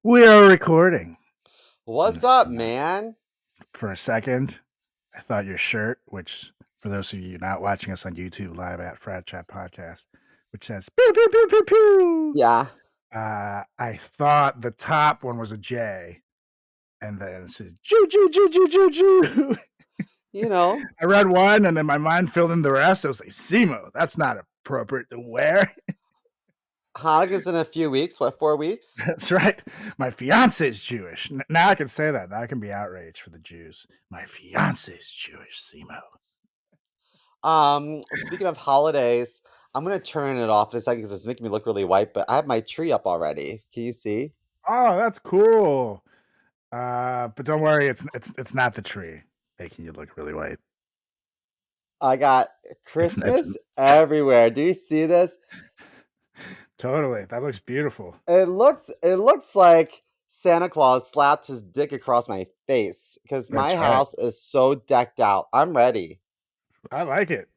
We are recording. What's up, man? For a second, I thought your shirt, which for those of you not watching us on YouTube live at Frat Chat Podcast, which says pew pew pew pew pew. Yeah. I thought the top one was a J, and then it says Jew Jew Jew Jew Jew Jew. You know, I read one, and then my mind filled in the rest. I was like, Simo, that's not appropriate to wear. Hanukkah's in a few weeks. What, 4 weeks? That's right. My fiance is Jewish. Now I can say that. Now I can be outraged for the Jews. My fiance is Jewish, Simo. Speaking of holidays, I'm gonna turn it off in a second because it's making me look really white, but I have my tree up already. Can you see? Oh, that's cool. But don't worry, it's not the tree making you look really white. I got It's Christmas everywhere. Do you see this? totally. That looks beautiful. It looks like Santa Claus slapped his dick across my face because my That's right. house is so decked out. I'm ready. I like it.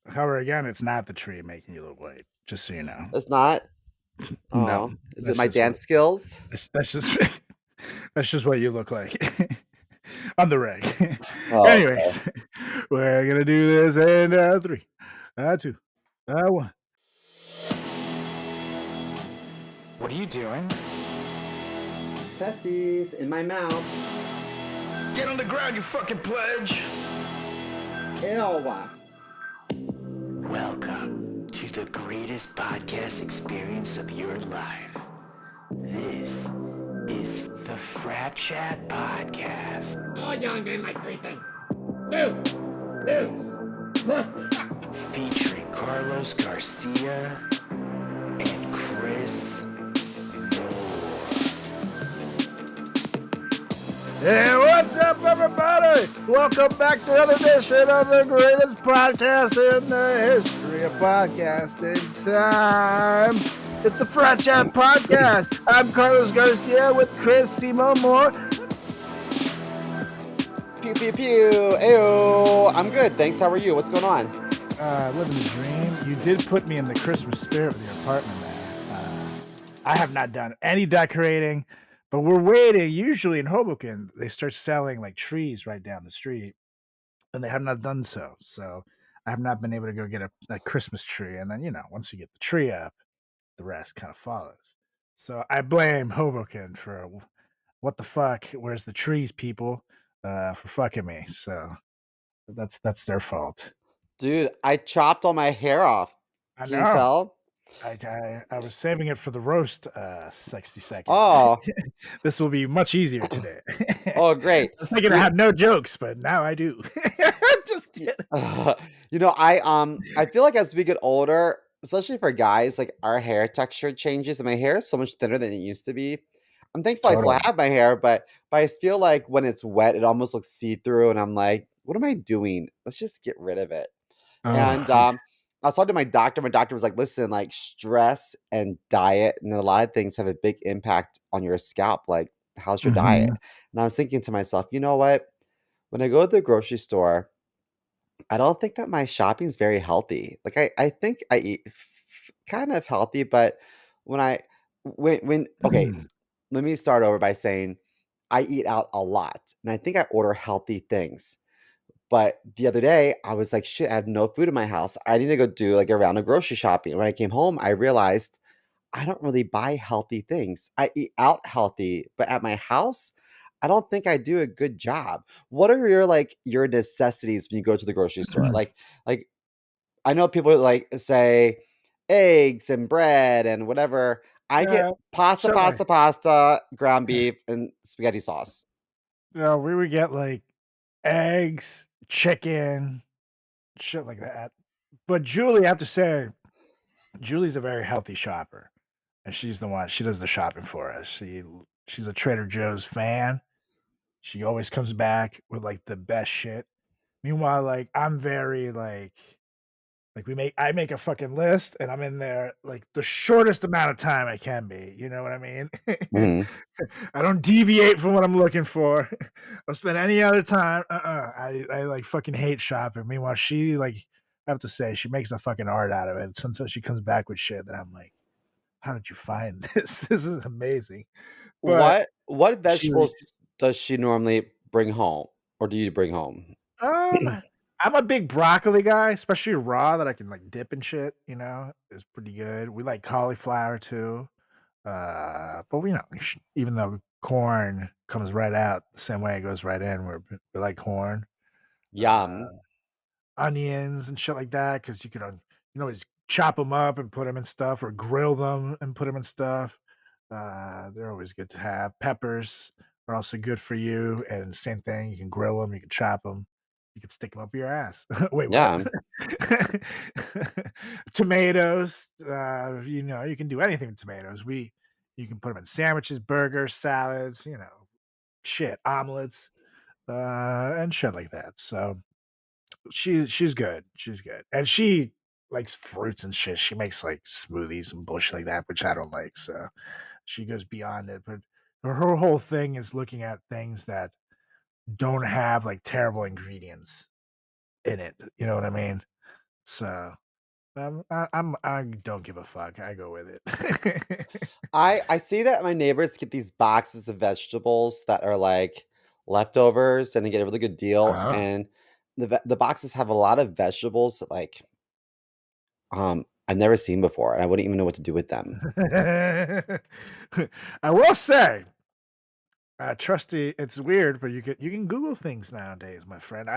However, again, it's not the tree making you look white. Just so you know. It's not. No, Oh, is it that's my just what dance skills? that's just that's just what you look like on the reg. Oh, okay. Anyways, we're gonna do this in 3, 2, 1. What are you doing? Testes in my mouth. Get on the ground, you fucking pledge! Ew. Welcome to the greatest podcast experience of your life. This is the Frat Chat Podcast. All young men like 3 things. Food, booze, pussy. Featuring Carlos Garcia and Chris Moore. Hey, what's up, everybody? Welcome back to another edition of the greatest podcast in the history of podcasting time. It's the Frat Chat Podcast. I'm Carlos Garcia with Chris Simo Moore. Pew pew pew. Ayo. I'm good. Thanks. How are you? What's going on? Living the dream. You did put me in the Christmas spirit with your apartment there. I have not done any decorating, but we're waiting. Usually in Hoboken, they start selling like trees right down the street, and they have not done so. So I have not been able to go get a Christmas tree. And then, once you get the tree up, the rest kind of follows. So I blame Hoboken for what the fuck, where's the trees, people, for fucking me. So that's their fault. Dude, I chopped all my hair off. I Can you know. tell? I was saving it for the roast 60 seconds. Oh, This will be much easier today. oh, great. I was thinking I You, had no jokes, but now I do. Just y- kidding. I feel like as we get older, especially for guys, like our hair texture changes, and my hair is so much thinner than it used to be. I'm thankful I still Totally. have my hair, but I feel like when it's wet, it almost looks see through, and I'm like, what am I doing? Let's just get rid of it. And Oh, I was talking to my doctor. My doctor was like, listen, like stress and diet and a lot of things have a big impact on your scalp. Like, how's your diet? mhm. And I was thinking to myself, you know what? When I go to the grocery store, I don't think that my shopping's very healthy. Like I think I eat kind of healthy, but when I when okay, let me start over by saying I eat out a lot and I think I order healthy things. But the other day, I was like, "Shit, I have no food in my house. I need to go do, like, a round of grocery shopping." When I came home, I realized I don't really buy healthy things. I eat out healthy, but at my house, I don't think I do a good job. What are your, like, your necessities when you go to the grocery store? Like, I know people, like, say eggs and bread and whatever. I get Yeah, pasta, certainly. pasta, pasta, ground beef, and spaghetti sauce. We would get like eggs, chicken, shit like that. But Julie, I have to say, Julie's a very healthy shopper, and she's the one. She does the shopping for us. She's a Trader Joe's fan. She always comes back with like the best shit. Meanwhile, like I'm very like I make a fucking list and I'm in there like the shortest amount of time I can be. You know what I mean? Mhm. I don't deviate from what I'm looking for. I'll spend any other time. I like fucking hate shopping. Meanwhile, she like I have to say she makes a fucking art out of it. Sometimes she comes back with shit that I'm like, how did you find this? This is amazing. but what she vegetables does she normally bring home, or do you bring home? um, I'm a big broccoli guy, especially raw that I can, like, dip and shit, is pretty good. We like cauliflower too. But even though corn comes right out the same way it goes right in, we like corn. Uh, Yum. onions and shit like that because you can always chop them up and put them in stuff or grill them and put them in stuff. They're always good to have. Peppers are also good for you, and same thing. You can grill them, you can chop them, you can stick them up your ass. Wait, what? Yeah. Tomatoes, you can do anything with tomatoes. You can put them in sandwiches, burgers, salads, shit, omelets, and shit like that. So she's good. She's good. And she likes fruits and shit. She makes like smoothies and bullshit like that, which I don't like. So she goes beyond it. But her whole thing is looking at things that don't have like terrible ingredients in it. You know what I mean? So I don't give a fuck. I go with it. I see that my neighbors get these boxes of vegetables that are, like, leftovers, and they get a really good deal, Oh. and the boxes have a lot of vegetables that, like, I've never seen before, and I wouldn't even know what to do with them. I will say, trusty, it's weird, but you can Google things nowadays, my friend.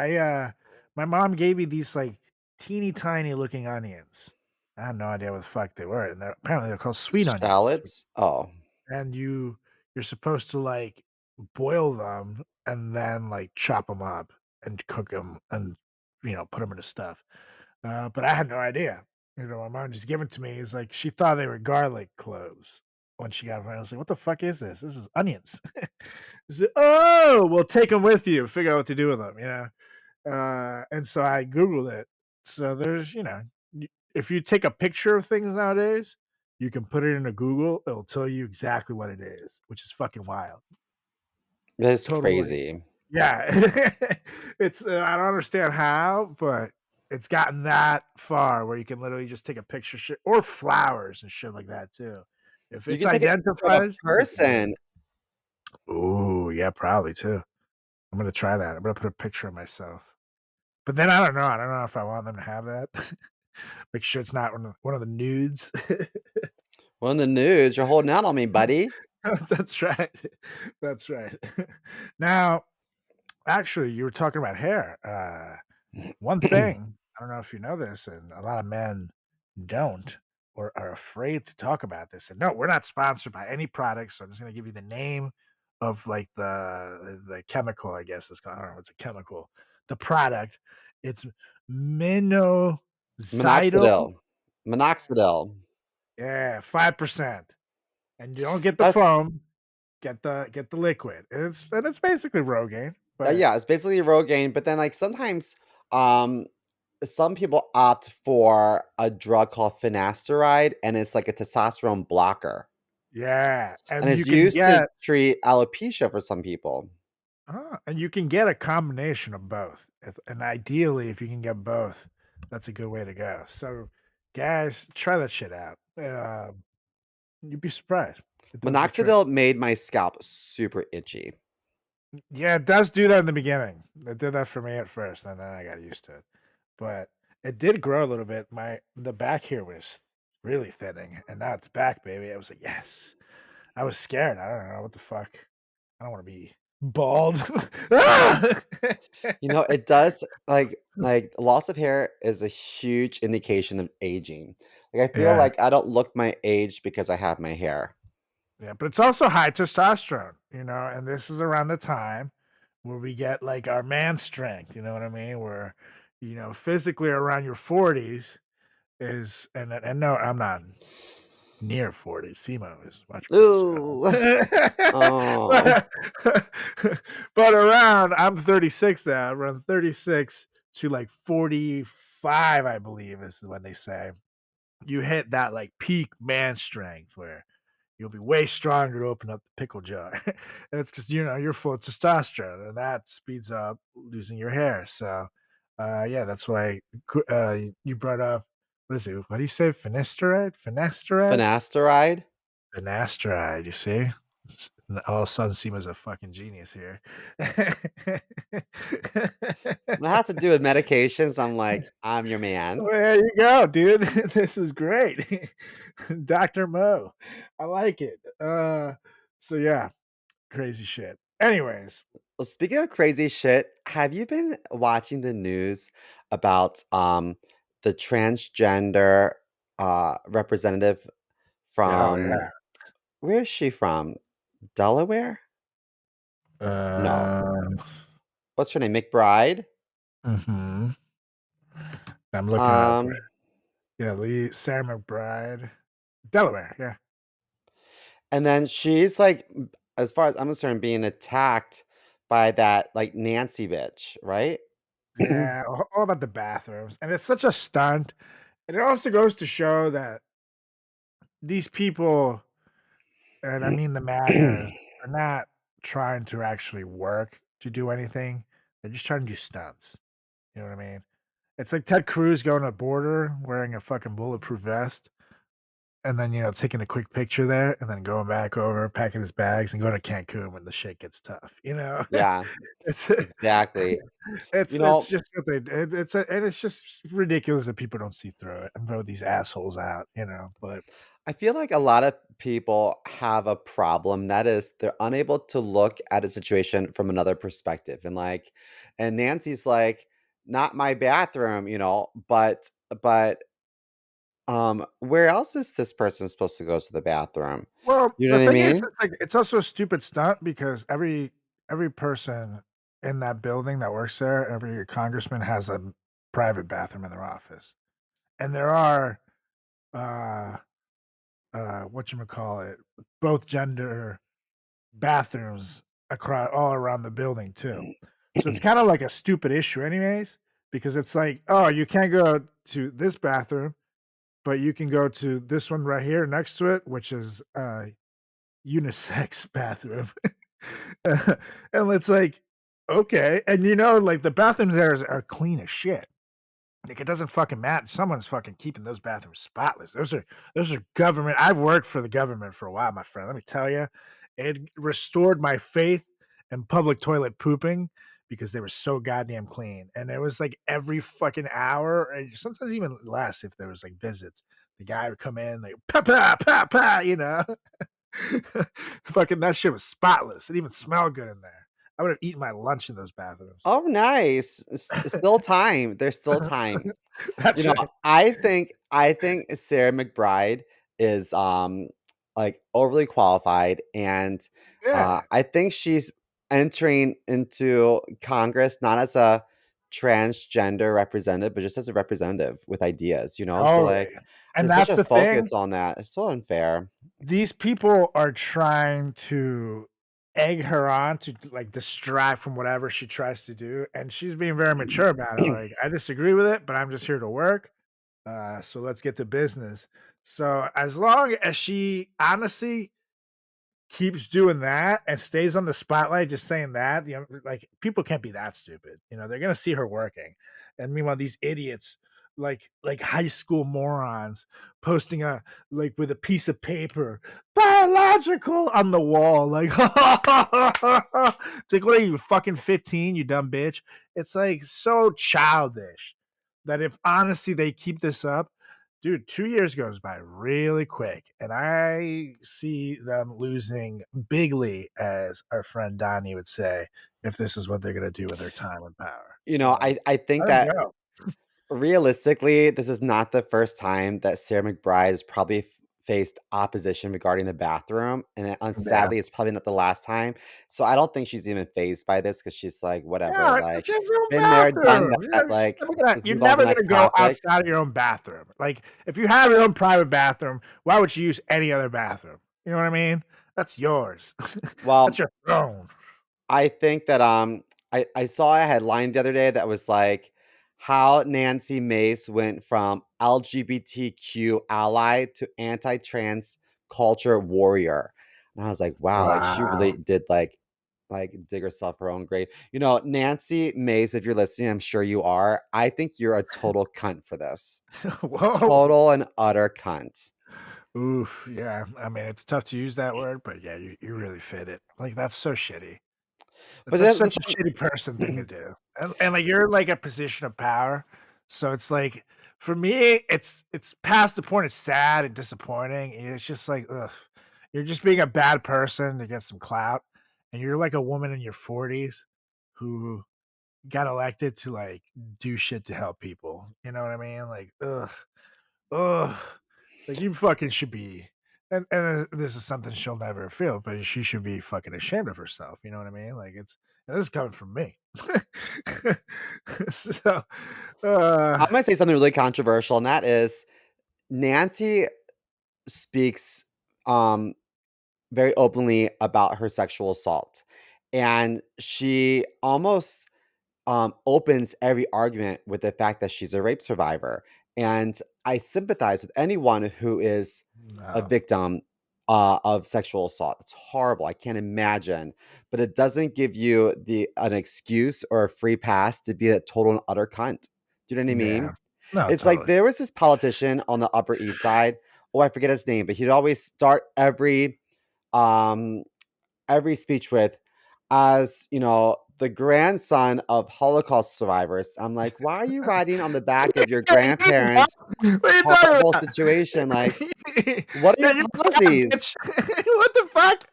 My mom gave me these like teeny tiny looking onions. I had no idea what the fuck they were, and apparently they're called sweet onions. Shallots? Oh. And you're supposed to like boil them and then like chop them up and cook them and put them into stuff. But I had no idea. My mom just gave it to me. It's like she thought they were garlic cloves when she got them. I was like, "What the fuck is this? This is onions." She said, "Oh, well, take them with you. Figure out what to do with them." And so I googled it. So if you take a picture of things nowadays, you can put it into Google. It'll tell you exactly what it is, which is fucking wild. That's Totally. crazy. Yeah. It's I don't understand how, but it's gotten that far where you can literally just take a picture shit or flowers and shit like that too. If You it's can take a picture of a identified, you can do person. it. Ooh, yeah, probably too. I'm gonna try that. I'm gonna put a picture of myself. But then I don't know. I don't know if I want them to have that. Make sure it's not one of the nudes. Well, in the news, you're holding out on me, buddy. That's right. That's right. Now, actually, you were talking about hair. One thing, I don't know if you know this, and a lot of men don't or are afraid to talk about this. And no, we're not sponsored by any products. So I'm just gonna give you the name of like the chemical, I guess it's called. I don't know, it's a chemical. The product. It's minoxidil. Minoxidil. Minoxidil. Yeah, 5%. And you don't get the That's foam, get the liquid. And it's basically Rogaine, but yeah, it's basically Rogaine, but then, like, sometimes, um, some people opt for a drug called finasteride, and it's like a testosterone blocker, yeah, and and you it's can used to get treat alopecia for some people. a combination of both. And ideally, if you can get both, that's a good way to go. So, guys, try that shit out. You'd be surprised. It does the trick. Minoxidil made my scalp super itchy. Yeah, it does do that in the beginning. It did that for me at first, and then I got used to it. But it did grow a little bit. The back here was really thinning, and now it's back, baby. I was like, yes. I was scared. I don't know what the fuck. I don't want to be bald. Ah! It does loss of hair is a huge indication of aging. Like, I feel Yeah, like I don't look my age because I have my hair. yeah, but it's also high testosterone, and this is around the time where we get like our man strength. You know what I mean? Where physically around your 40s and no, I'm not near 40. SEMO is much worse. Ooh. Oh. but, but around, I'm 36 now, around 36 to like 45, I believe is when they say you hit that like peak man strength where you'll be way stronger to open up the pickle jar. And it's because, you're full of testosterone and that speeds up losing your hair. So, yeah, that's why you brought up, what is it? What do you say? Finasteride? Finasteride? Finasteride? Finasteride, you see? And all of a sudden, Seema's a fucking genius here. When it has to do with medications, I'm like, I'm your man. Well, there you go, dude. This is great. Dr. Mo. I like it. So yeah, crazy shit. Anyways, Well, speaking of crazy shit, have you been watching the news about the transgender representative oh from yeah. where is she from? Delaware? No. Um, What's her name? McBride? mhm. I'm looking it up right. Um, Yeah, Sarah McBride, Delaware. Yeah. and then she's like, as far as I'm concerned, being attacked by that like Nancy bitch, right? Yeah, all about the bathrooms. And it's such a stunt. And it also goes to show that these people, and I mean the MAGAs, are not trying to actually work to do anything. They're just trying to do stunts. You know what I mean? It's like Ted Cruz going to the border wearing a fucking bulletproof vest and then, taking a quick picture there and then going back over, packing his bags and going to Cancun when the shit gets tough, you know? Yeah, It's exactly. You it's know, just what they and it's just ridiculous that people don't see through it and vote these assholes out, but I feel like a lot of people have a problem that is they're unable to look at a situation from another perspective. And Nancy's like, not my bathroom, but where else is this person supposed to go to the bathroom? well, You know the what I thing is, mean? it's like it's also a stupid stunt because every person in that building that works there, every congressman has a private bathroom in their office, and there are uh whatchamacallit, both gender bathrooms across all around the building too. So it's kind of like a stupid issue, anyways, because it's like, oh, you can't go to this bathroom, but you can go to this one right here next to it, which is unisex bathroom. And it's like, okay. And like the bathrooms there are clean as shit. Like it doesn't fucking matter. Someone's fucking keeping those bathrooms spotless. Those are government. I've worked for the government for a while, my friend. Let me tell you, it restored my faith in public toilet pooping because they were so goddamn clean. And it was like every fucking hour, and sometimes even less if there was like visits. The guy would come in, like pa pa pa pa. Fucking that shit was spotless. It even smelled good in there. I would have eaten my lunch in those bathrooms. Oh, nice. Still time. There's still time. That's right. I think Sarah McBride is like overly qualified, and Yeah. I think she's entering into Congress not as a transgender representative, but just as a representative with ideas. So Totally. like And there's such that's a the thing. focus on that. It's so unfair. These people are trying to egg her on to like distract from whatever she tries to do. And she's being very mature about it. Like, I disagree with it, but I'm just here to work. So let's get to business. So as long as she honestly keeps doing that and stays on the spotlight just saying that, like people can't be that stupid. They're gonna see her working. And meanwhile, these idiots, like high school morons, posting a like with a piece of paper, biological on the wall, like it's like, what are you, fucking 15, you dumb bitch? It's like so childish that if honestly they keep this up, dude, 2 years goes by really quick, and I see them losing bigly, as our friend Donnie would say, if this is what they're gonna do with their time and power. So, I think let 'em that go. realistically, this is not the first time that Sarah McBride has probably faced opposition regarding the bathroom, and Yeah. sadly, it's probably not the last time. So I don't think she's even phased by this because she's like, whatever, Yeah, like she has her own been there, done bathroom. that. Like, let's You're move on to never the next gonna go topic. outside of your own bathroom. Like, if you have your own private bathroom, why would you use any other bathroom? You know what I mean? That's yours. That's Well, your throne. I think that I saw a headline the other day that was like how Nancy Mace went from LGBTQ ally to anti-trans culture warrior. And I was like, wow, like she Wow. really did like dig herself her own grave. Nancy Mace, if you're listening, I'm sure you are. I think you're a total cunt for this. Whoa. Total and utter cunt. Oof, yeah. I mean, it's tough to use that word, but yeah, you really fit it. Like, that's so shitty. But That's then such this a shitty person thing to do. And like you're like a position of power. So it's like for me, it's past the point of sad and disappointing. And it's just like, ugh. You're just being a bad person to get some clout. And you're like a woman in your 40s who got elected to like do shit to help people. You know what I mean? Like, ugh. Ugh. Like you fucking should be and this is something she'll never feel, but she should be fucking ashamed of herself. You know what I mean? Like it's and this is coming from me. So I'm gonna say something really controversial, and that is Nancy speaks um very openly about her sexual assault. And she almost opens every argument with the fact that she's a rape survivor. And I sympathize with anyone who is a no. victim of sexual assault. It's horrible. I can't imagine, but it doesn't give you an excuse or a free pass to be a total and utter cunt. Do you know what I Yeah. mean? No, It's like totally. there was this politician on the Upper East Side. Oh, I forget his name, but he'd always start um every speech with, as you know, the grandson of Holocaust survivors. I'm like, why are you riding on the back of your Yeah, you did not. grandparents' What are you talking horrible about? situation? Like, what are Yeah, your you forgot, policies? bitch. What the fuck?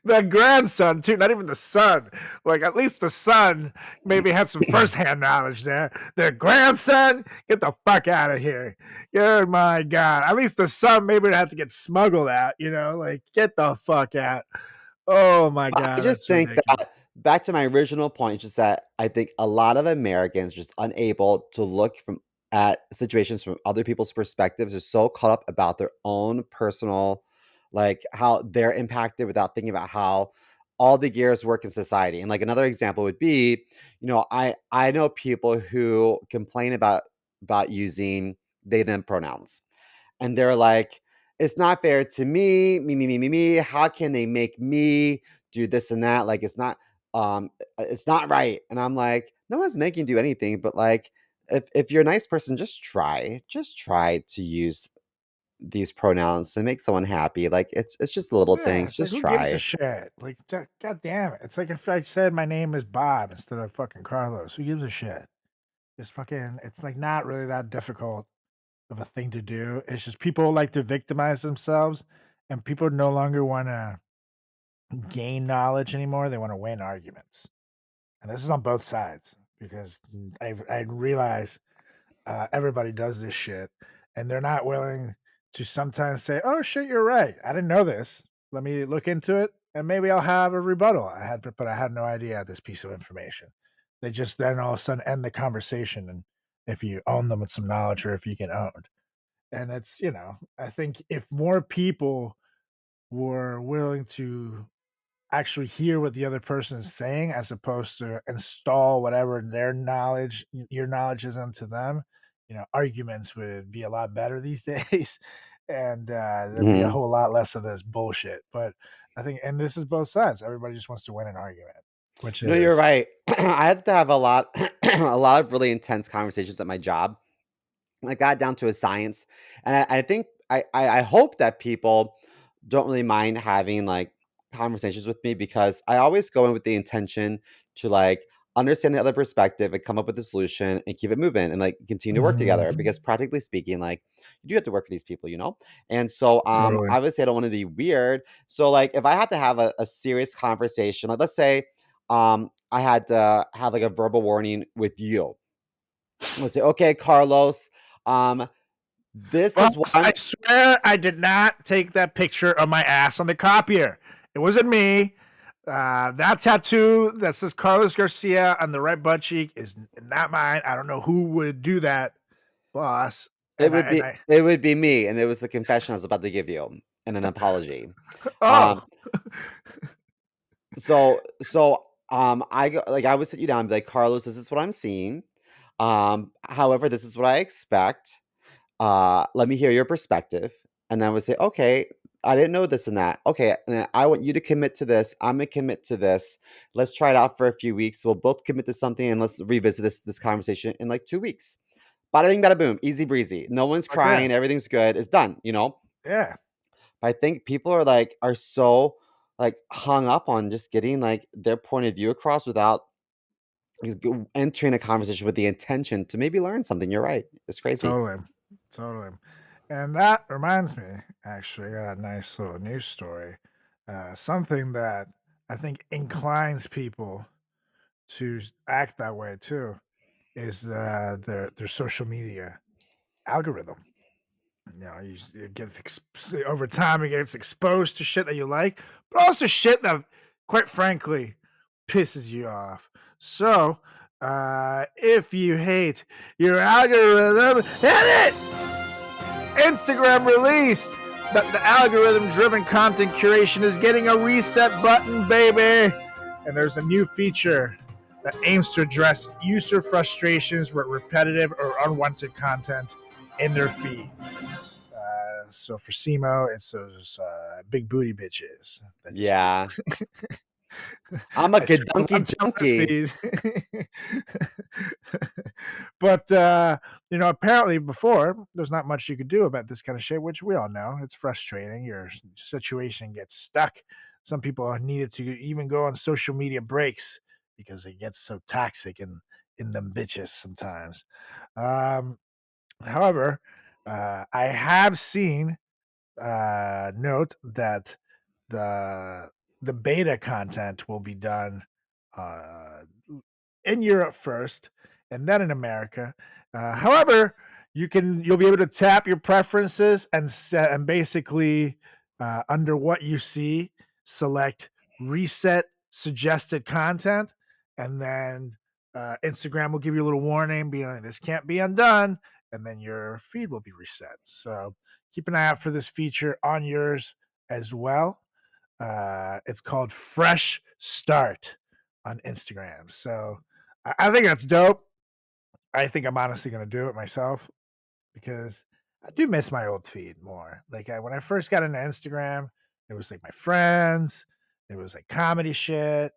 The grandson, too, not even the son. Like, at least the son maybe had some firsthand knowledge there. The grandson, get the fuck out of here. Oh my god. At least the son maybe would have to get smuggled out, you know? Like, get the fuck out. Oh my I god, just that's think ridiculous. that back to my original point, just that I think a lot of Americans just unable to look from at situations from other people's perspectives are so caught up about their own personal, like how they're impacted without thinking about how all the gears work in society. And like another example would be, I know people who complain about using they them pronouns, and they're like, it's not fair to me. How can they make me do this and that? Like, it's not right. And I'm like, no one's making you do anything, but like, if you're a nice person, just try to use these pronouns to make someone happy. Like, it's just little Yeah, things. it's like, Just who gives a try. shit? Like, god damn it. It's like if I said my name is Bob instead of fucking Carlos. Who gives a shit? It's fucking, it's like not really that difficult of a thing to do. It's just people like to victimize themselves and people no longer want to gain knowledge anymore. They want to win arguments. And this is on both sides because I realize everybody does this shit and they're not willing to sometimes say, oh shit, you're right. I didn't know this. Let me look into it and maybe I'll have a rebuttal. But I had no idea this piece of information. They just then all of a sudden end the conversation. And if you own them with some knowledge or if you get owned. And it's, I think if more people were willing to actually hear what the other person is saying as opposed to install whatever their knowledge your knowledge is into them, arguments would be a lot better these days. And there'd be a Mhm. whole lot less of this bullshit. But I think, and this is both sides, everybody just wants to win an argument, which No, you're is right. I have to have a lot, a lot of really intense conversations at my job. I got down to a science, and I think I hope that people don't really mind having like conversations with me because I always go in with the intention to like understand the other perspective and come up with a solution and keep it moving and like continue to work together. Mhm, Because practically speaking, like you do have to work with these people. And so totally. obviously I don't want to be weird. So like if I have to have a serious conversation, like let's say I had to have like a verbal warning with you. We'll say, okay, Carlos, um, this is what Boss, I I'm swear I did not take that picture of my ass on the copier. It wasn't me. That tattoo that says Carlos Garcia on the right butt cheek is not mine. I don't know who would do that, boss. it And I would and be I it would be me, and it was the confession I was about to give you and an apology. Um, oh I go like I would sit you down and be like, Carlos, this is what I'm seeing. However, this is what I expect. Let me hear your perspective. And then I would say, okay, I didn't know this and that. Okay, and then I want you to commit to this. I'm gonna commit to this. Let's try it out for a few weeks. We'll both commit to something and let's revisit this conversation in like 2 weeks. Bada bing, bada boom, easy breezy. No one's fuck yeah, crying, everything's good. It's done. yeah. But I think people are so hung up on just getting their point of view across without entering a conversation with the intention to maybe learn something. You're right. It's crazy. Totally. Totally. And that reminds me, actually, I got a nice little news story. Something that I think inclines people to act that way too is their social media algorithm. You get over time, it gets exposed to shit that you like, but also shit that, quite frankly, pisses you off. So, if you hate your algorithm, hit it! Instagram released that the algorithm-driven content curation is getting a reset button, baby. And there's a new feature that aims to address user frustrations with repetitive or unwanted content in their feeds. So for SEMO, it's those big booty bitches. Yeah. I'm a good donkey junkie. But apparently before there's not much you could do about this kind of shit, which we all know. It's frustrating. Your situation gets stuck. Some people needed to even go on social media breaks because it gets so toxic in them bitches sometimes. However, I have seen note that the beta content will be done uh, in Europe first, and then in America. However, you'll be able to tap your preferences and set and basically under what you see, select reset suggested content, and then Instagram will give you a little warning, being like, "This can't be undone," and then your feed will be reset. So keep an eye out for this feature on yours as well. It's called Fresh Start on Instagram. So I think that's dope. I think I'm honestly going to do it myself because I do miss my old feed more. When I first got into Instagram, it was like my friends, it was like comedy shit,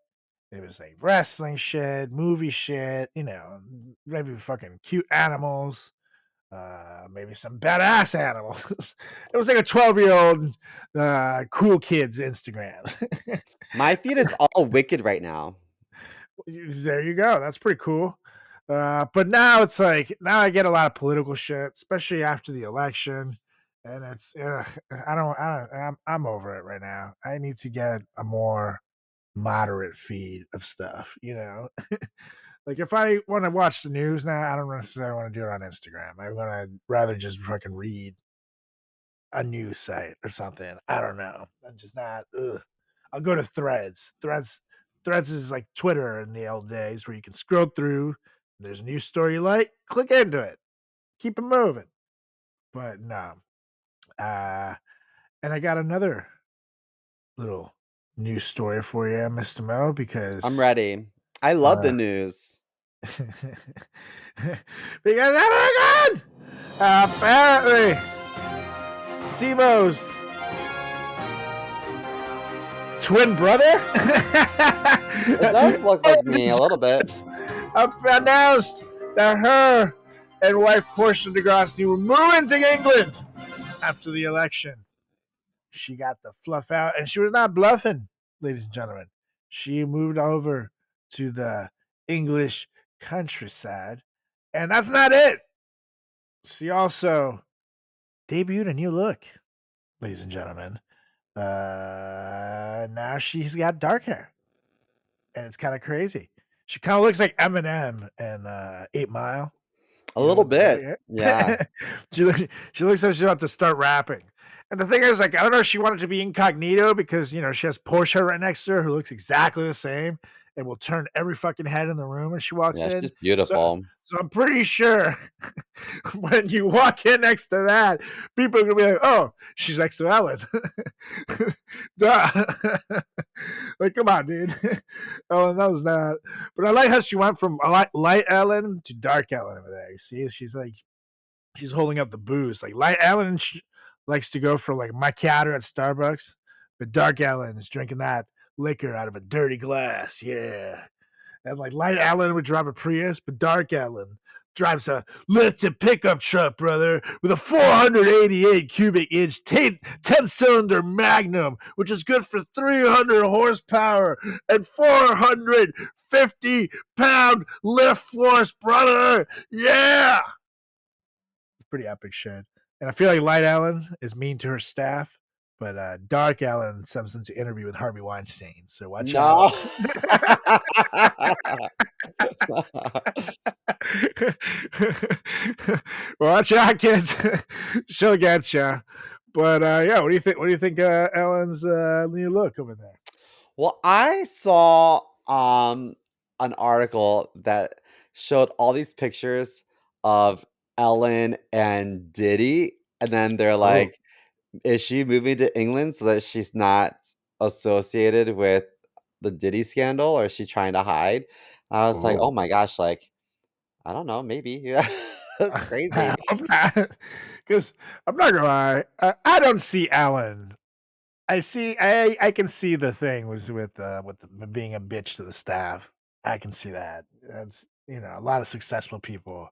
it was like wrestling shit, movie shit, maybe fucking cute animals, maybe some badass animals. It was like a 12-year-old cool kids Instagram. My feed is all wicked right now. There you go. That's pretty cool. But now it's like now I get a lot of political shit, especially after the election, and it's I'm over it right now. I need to get a more moderate feed of stuff. Like if I want to watch the news now, I don't necessarily want to do it on Instagram. I want to rather just fucking read a news site or something. I don't know. I'm just not. Ugh. I'll go to Threads. Threads is like Twitter in the old days where you can scroll through. There's a news story you like, click into it, keep it moving. But no. And I got another little news story for you, Mr. Mo, because I'm ready. I love the news. because oh my god! Apparently, SEMO's twin brother It does look like me a little bit. announced that her and wife Portia de Grassi were moving to England after the election. She got the fluff out, and she was not bluffing, ladies and gentlemen. She moved over to the English countryside, and that's not it. She also debuted a new look, ladies and gentlemen. Now she's got dark hair, and it's kind of crazy. She kind of looks like Eminem in 8 Mile. A little bit. Yeah. she looks like she's about to start rapping. And the thing is, I don't know if she wanted to be incognito because, she has Portia right next to her who looks exactly the same and will turn every fucking head in the room when she walks in. She's beautiful. So I'm pretty sure when you walk in next to that, people are going to be like, oh, she's next to Ellen. Duh. Like, come on, dude. Ellen knows that. But I like how she went from light Ellen to dark Ellen over there. You see, she's holding up the booze. Like, light Ellen likes to go for like macchiato at Starbucks, but dark Ellen is drinking that liquor out of a dirty glass. Yeah. And like light Ellen would drive a Prius, but dark Ellen drives a lifted pickup truck, brother, with a 488 cubic inch 10-cylinder Magnum, which is good for 300 horsepower and 450-pound lift force, brother. Yeah. It's pretty epic shit. And I feel like Light Ellen is mean to her staff, but Dark Ellen sends them to interview with Harvey Weinstein. So watch out. No. Watch out, kids. She'll get you. But yeah, what do you think? What do you think, Ellen's new look over there? Well, I saw an article that showed all these pictures of Ellen and Diddy, and then they're Oh, like, is she moving to England so that she's not associated with the Diddy scandal, or is she trying to hide? I was like, oh my gosh, like, I don't know, maybe. Yeah. That's crazy. Because I'm not gonna lie, I don't see Ellen. I can see the thing was with being a bitch to the staff. I can see that. That's a lot of successful people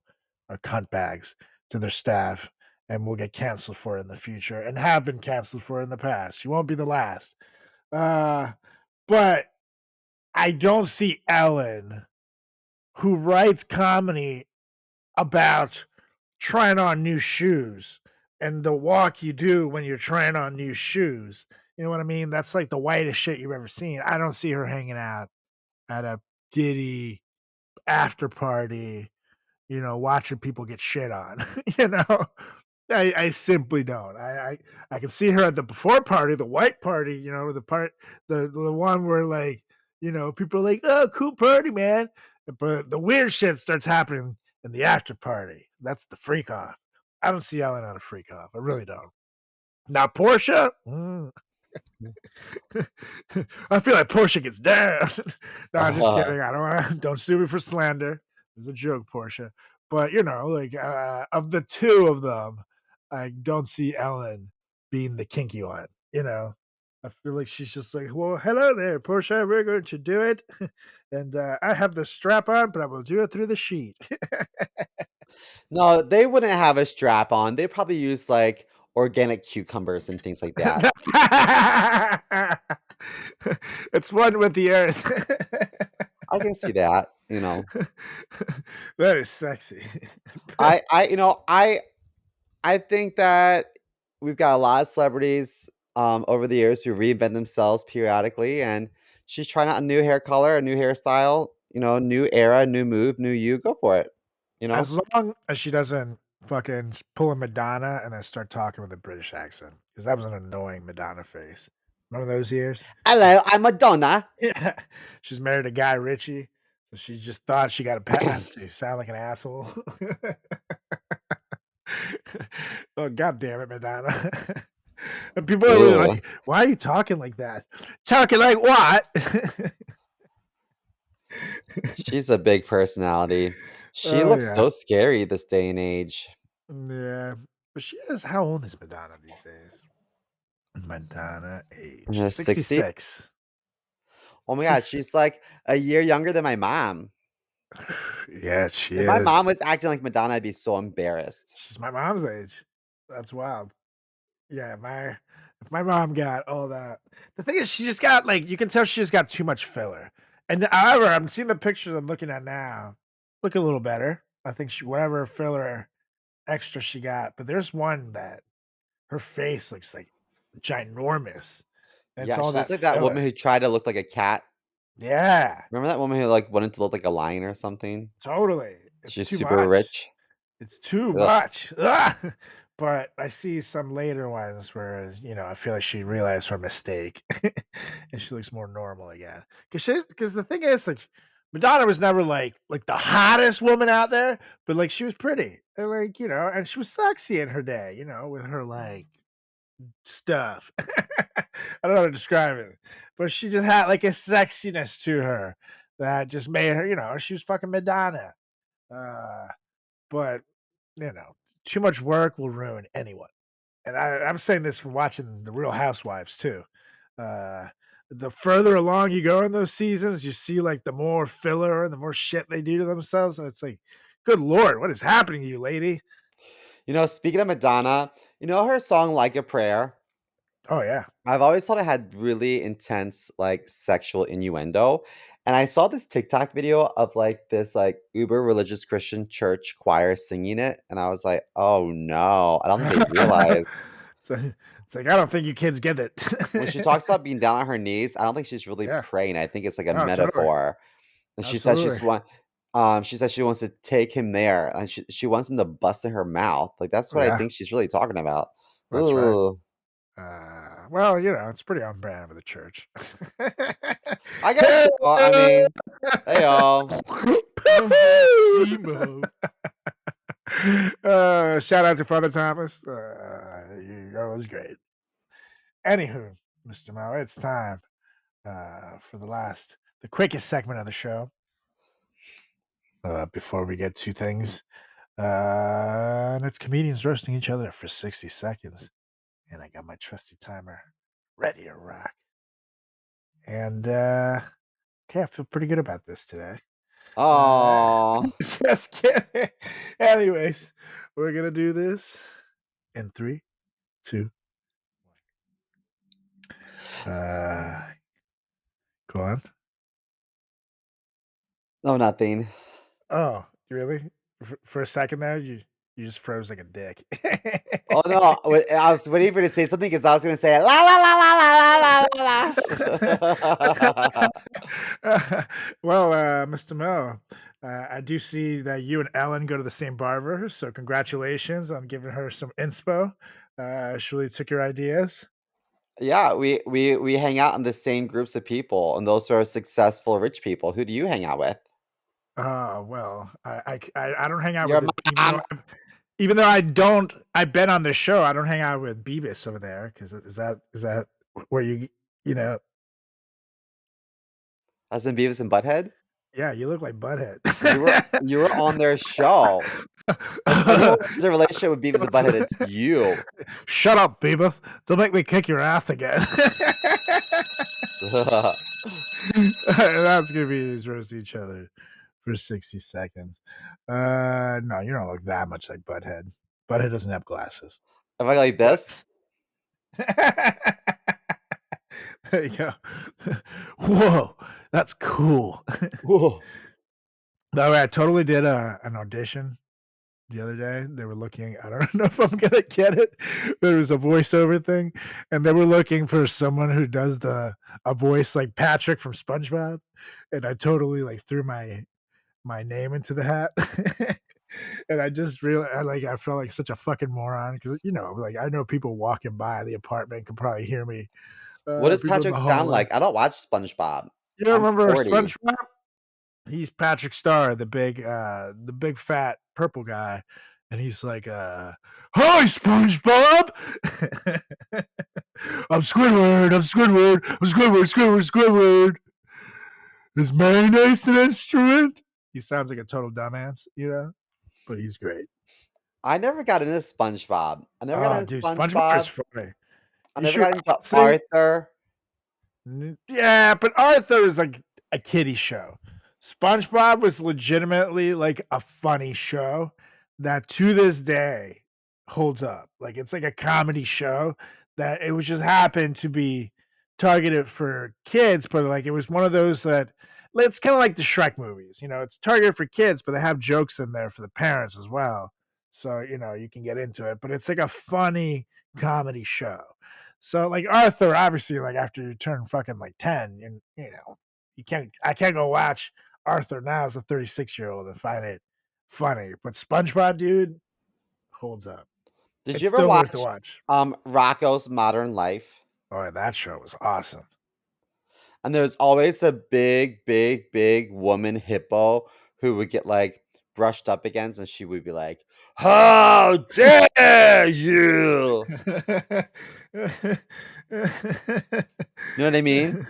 are cunt bags to their staff and will get canceled for it in the future and have been canceled for it in the past. You won't be the last. But I don't see Ellen, who writes comedy about trying on new shoes and the walk you do when you're trying on new shoes. You know what I mean? That's like the whitest shit you've ever seen. I don't see her hanging out at a Diddy after party, watching people get shit on. I simply don't. I can see her at the before party, the white party, the one where like, people are like, oh, cool party, man. But the weird shit starts happening in the after party. That's the freak off. I don't see Ellen on a freak off. I really don't. Now Portia, I feel like Portia gets down. No, I'm just kidding. I don't sue me for slander. It's a joke, Portia. But like of the two of them, I don't see Ellen being the kinky one. I feel like she's just like, well, hello there, Portia. We're going to do it, and I have the strap on, but I will do it through the sheet. No, they wouldn't have a strap on. They probably use like organic cucumbers and things like that. It's one with the earth. I can see that, That is sexy. I think that we've got a lot of celebrities over the years who reinvent themselves periodically, and she's trying out a new hair color, a new hairstyle, new era, new move, new you. Go for it. As long as she doesn't fucking pull a Madonna and then start talking with a British accent, because that was an annoying Madonna face. Remember those years? Hello, I'm Madonna. Yeah. She's married to Guy Ritchie, so she just thought she got a pass to sound like an asshole. Oh, God damn it, Madonna. And people are really like, why are you talking like that? Talking like what? She's a big personality. She looks so scary this day and age. Yeah. But she is, how old is Madonna these days? Madonna age. Yeah, 60? 66. Oh my God, she's like a year younger than my mom. Yeah, she If is. my mom was acting like Madonna, I'd be so embarrassed. She's my mom's age. That's wild. Yeah, if my mom got all that. The thing is, she just got like, you can tell she just got too much filler. And however, I'm seeing the pictures I'm looking at now, look a little better. I think whatever filler extra she got, but there's one that her face looks like ginormous. And Yeah, it's all she looks that like that filler. woman who tried to look like a cat. Yeah, Remember that woman who like wanted to look like a lion or something? totally. It's She's too super much. rich. It's too Ugh. much. But I see some later ones where, I feel like she realized her mistake and she looks more normal again. Because the thing is, like, Madonna was never like the hottest woman out there, but like she was pretty. And like, and she was sexy in her day, with her like stuff. I don't know how to describe it, but she just had like a sexiness to her that just made her, she was fucking Madonna. But too much work will ruin anyone. And I'm saying this from watching the Real Housewives too. The further along you go in those seasons, you see like the more filler and the more shit they do to themselves, and it's like Good Lord, what is happening to you, lady? Speaking of Madonna, her song "Like a Prayer." Oh yeah. I've always thought it had really intense, like, sexual innuendo, and I saw this TikTok video of, like, this, like, uber religious Christian church choir singing it, and I was like, "Oh, no." I don't think they realize So it's like I don't think you kids get it. when she talks about being down on her knees, I don't think she's really Yeah. praying, I think it's, like, a Oh, totally. metaphor, and Absolutely. she says she wants to take him there, and she wants him to bust in her mouth, like, that's Oh what I yeah, think she's really talking about. that's right. Ooh. Well, it's pretty on brand with the church. I guess so, I mean, hey, y'all. Simo. Shout out to Father Thomas. That was great. Anywho, Mr. Mao, it's time for the quickest segment of the show. Before we get to things, and it's comedians roasting each other for 60 seconds. And I got my trusty timer ready to rock. And okay, I feel pretty good about this today. Aw. Just kidding. Anyways, we're gonna do this in 3, 2. Go on. No, nothing. Oh, really? For a second there, you just froze like a dick. Oh, no, I was waiting for you to say something because I was gonna say, "La, la, la, la, la, la, la, la, la." Well, Mr. Mo, I do see that you and Ellen go to the same barber, so congratulations on giving her some inspo. She really took your ideas. Yeah, we hang out in the same groups of people, and those are successful rich people. Who do you hang out with? Well, I don't hang out Your with it, mom. even though I don't. I've been on this show. I don't hang out with Beavis over there because is that where you know? As in Beavis and Butthead? Yeah, you look like Butthead. You were on their show. If anyone has a relationship with Beavis and Butthead, it's you. Shut up, Beavis! Don't make me kick your ass again. That's gonna be these roast each other for 60 seconds. No, you don't look that much like Butthead. Butthead doesn't have glasses. Am I like What? this? There you go. Whoa, that's cool. Whoa. No, I totally did an audition the other day. They were looking, I don't know if I'm gonna get it. There was a voiceover thing, and they were looking for someone who does a voice like Patrick from SpongeBob. And I totally like threw my name into the hat. And I just realized I felt like such a fucking moron because like I know people walking by the apartment can probably hear me. What does People in Patrick the sound hallway. like? I don't watch SpongeBob. You don't I'm remember 40. SpongeBob? He's Patrick Star, the big fat purple guy, and he's like, "Hi, SpongeBob! I'm Squidward. I'm Squidward. I'm Squidward. Squidward. Squidward. Is mayonnaise an instrument?" He sounds like a total dumbass, but he's great. I never got into SpongeBob. I never got Oh, into dude, SpongeBob is SpongeBob. funny. I You never should got into honestly, Arthur. yeah, but Arthur is like a kiddie show. SpongeBob was legitimately like a funny show that to this day holds up. Like it's like a comedy show that it was just happened to be targeted for kids, but like it was one of those that it's kind of like the Shrek movies. It's targeted for kids, but they have jokes in there for the parents as well. So, you can get into it, but it's like a funny comedy show. So like Arthur, obviously, like after you turn fucking like 10, I can't go watch Arthur now as a 36-year-old and find it funny. But SpongeBob, dude, holds up. Did you It's ever still worth the watch watch. Rocco's Modern Life? Oh, that show was awesome. And there's always a big, big, big woman hippo who would get like brushed up against, and she would be like, "How dare you?" You know what I mean?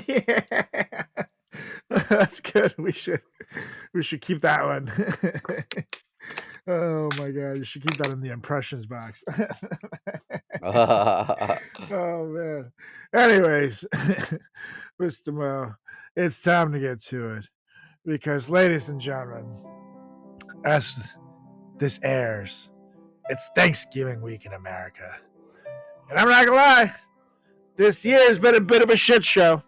Yeah. That's good. We should keep that one. Oh my god, you should keep that in the impressions box. Oh man. Anyways, Mr. Mo, it's time to get to it. Because ladies and gentlemen, as this airs, it's Thanksgiving week in America. And I'm not gonna lie, this year has been a bit of a shit show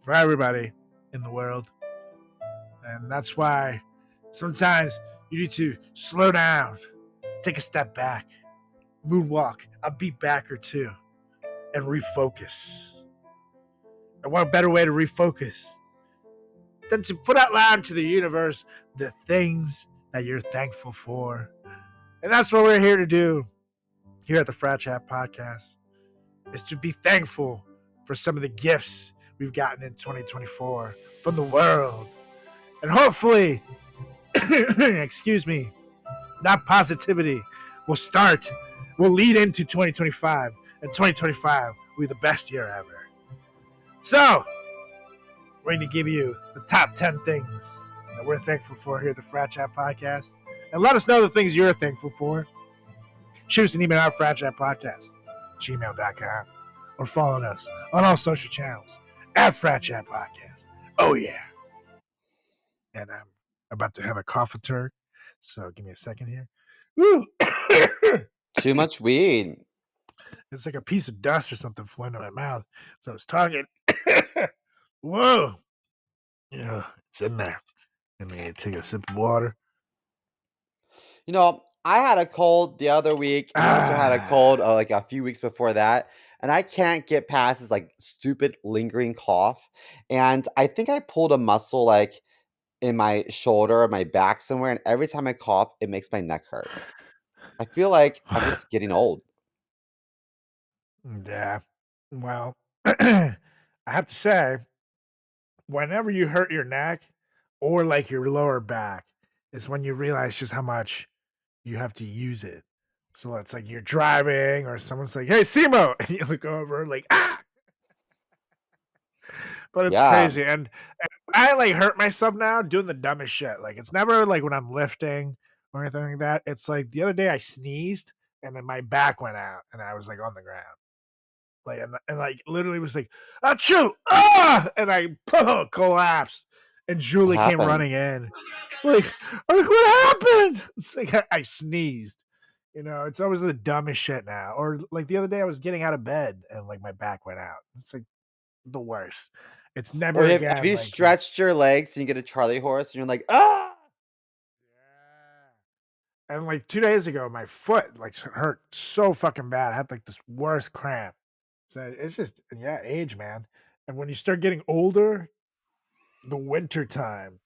for everybody in the world. And that's why sometimes you need to slow down, take a step back, moonwalk, a beat back or two, and refocus. And what better way to refocus than to put out loud to the universe the things that you're thankful for? And that's what we're here to do here at the Frat Chat Podcast, is to be thankful for some of the gifts we've gotten in 2024 from the world. And hopefully, excuse me, that positivity will lead into 2025, and 2025 will be the best year ever. So, we're going to give you the top 10 things that we're thankful for here at the Frat Chat Podcast. And let us know the things you're thankful for. Shoot us an email at fratchatpodcast@gmail.com, or follow us on all social channels at Frat Chat Podcast. Oh, yeah. And I'm about to have a cough attack, so give me a second here. Woo! Too much weed. It's like a piece of dust or something flew into my mouth. So I was talking. Whoa. Yeah, it's in there. Let me take a sip of water. You know, I had a cold the other week, and I also had a cold like a few weeks before that, and I can't get past this like stupid lingering cough. And I think I pulled a muscle like in my shoulder or my back somewhere, and every time I cough, it makes my neck hurt. I feel like I'm just getting old. Yeah. Well, I have to say, whenever you hurt your neck or like your lower back, is when you realize just how much you have to use it. So it's like you're driving or someone's like, "Hey, Simo," and you look over like, "Ah!" But it's Yeah. crazy. And I like hurt myself now doing the dumbest shit. Like it's never like when I'm lifting or anything like that. It's like the other day I sneezed and then my back went out and I was like on the ground. Like and like literally was like, achoo, and I collapsed. And What Julie came running happens? in. Like, what happened? It's like I sneezed. You know, it's always the dumbest shit now. Or like the other day I was getting out of bed and like my back went out. It's like the worst. It's Or never have again you like the stretched your legs and you get a Charlie horse and you're like, ah? yeah. And like 2 days ago, my foot like hurt so fucking bad. I had like this worst cramp. So it's just yeah, age, man. And when you start getting older, the winter time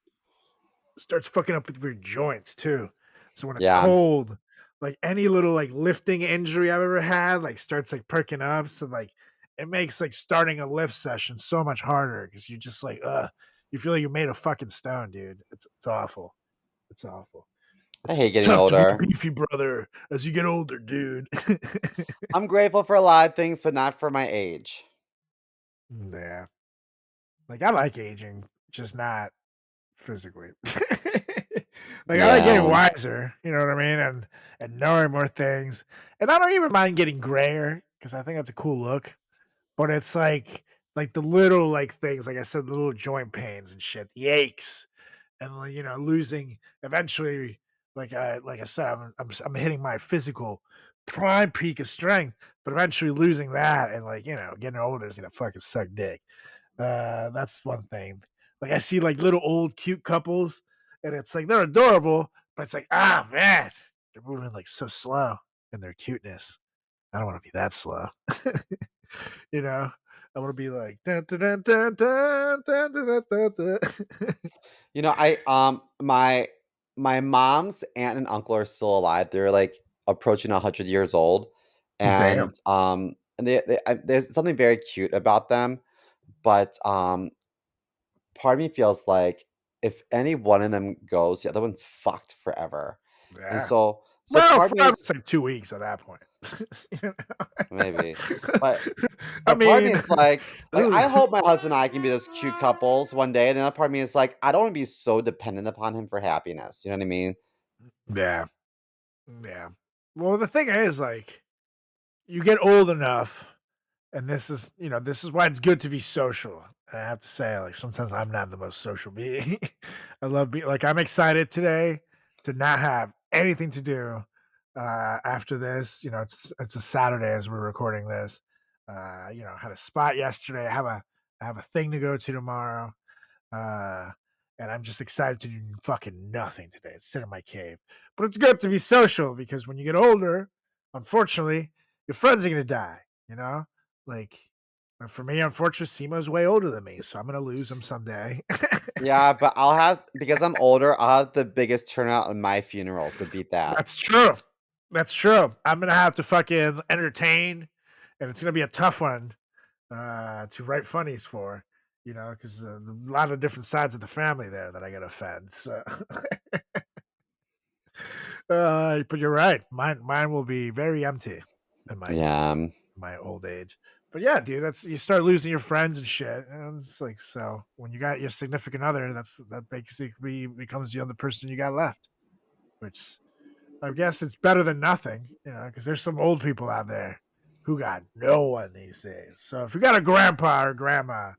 starts fucking up with your joints too. So when it's Yeah. cold, like any little like lifting injury I've ever had, like starts like perking up. So like it makes like starting a lift session so much harder because you just like you feel like you're made of fucking stone, dude. It's awful. It's awful. I It's hate it's getting tough to be a older. beefy brother as you get older, dude. I'm grateful for a lot of things, but not for my age. Yeah. Like I like aging, just not physically. Like I like getting Yeah. wiser, you know what I mean, and knowing more things. And I don't even mind getting grayer because I think that's a cool look. But it's like the little like things, like I said, the little joint pains and shit, the aches, and like, you know, losing eventually. Like I said, I'm hitting my physical prime peak of strength, but eventually losing that and like you know getting older is gonna fucking suck dick. That's one thing. Like I see like little old cute couples, and it's like they're adorable, but it's like man, they're moving like so slow in their cuteness. I don't want to be that slow. You know, I want to be like dun, dun, dun, dun, dun, dun, dun, dun, dun, dun. You know, my mom's aunt and uncle are still alive. They're like approaching 100 years old, Damn. and there's something very cute about them. But part of me feels like if any one of them goes, the other one's fucked forever. And Yeah. so Well, part of me forever is it's like 2 weeks at that point. You maybe, know? but I but part of me mean, is like ugh. I hope my husband and I can be those cute couples one day. And the other part of me is like I don't want to be so dependent upon him for happiness. You know what I mean? Yeah, yeah. Well, the thing is, like, you get old enough, and this is why it's good to be social. And I have to say, like, sometimes I'm not the most social being. I love being like, I'm excited today to not have anything to do after this. It's a Saturday as we're recording this. Had a spot yesterday. I have a thing to go to tomorrow. Uh, and I'm just excited to do fucking nothing today. Sit in my cave. But it's good to be social because when you get older, unfortunately, your friends are gonna die. You know, like for me, unfortunately, Semo's way older than me, so I'm gonna lose him someday. Yeah, but I'll have because I'm older, I'll have the biggest turnout in my funeral, so beat that. That's true. That's true. I'm gonna have to fucking entertain, and it's gonna be a tough one to write funnies for. Because a lot of different sides of the family there that I gotta fed. So, but you're right. Mine will be very empty in Yeah. my old age. But yeah, dude, that's you start losing your friends and shit, and it's like so when you got your significant other, that basically becomes the other person you got left, which I guess it's better than nothing, because there's some old people out there who got no one these days. So if you got a grandpa or grandma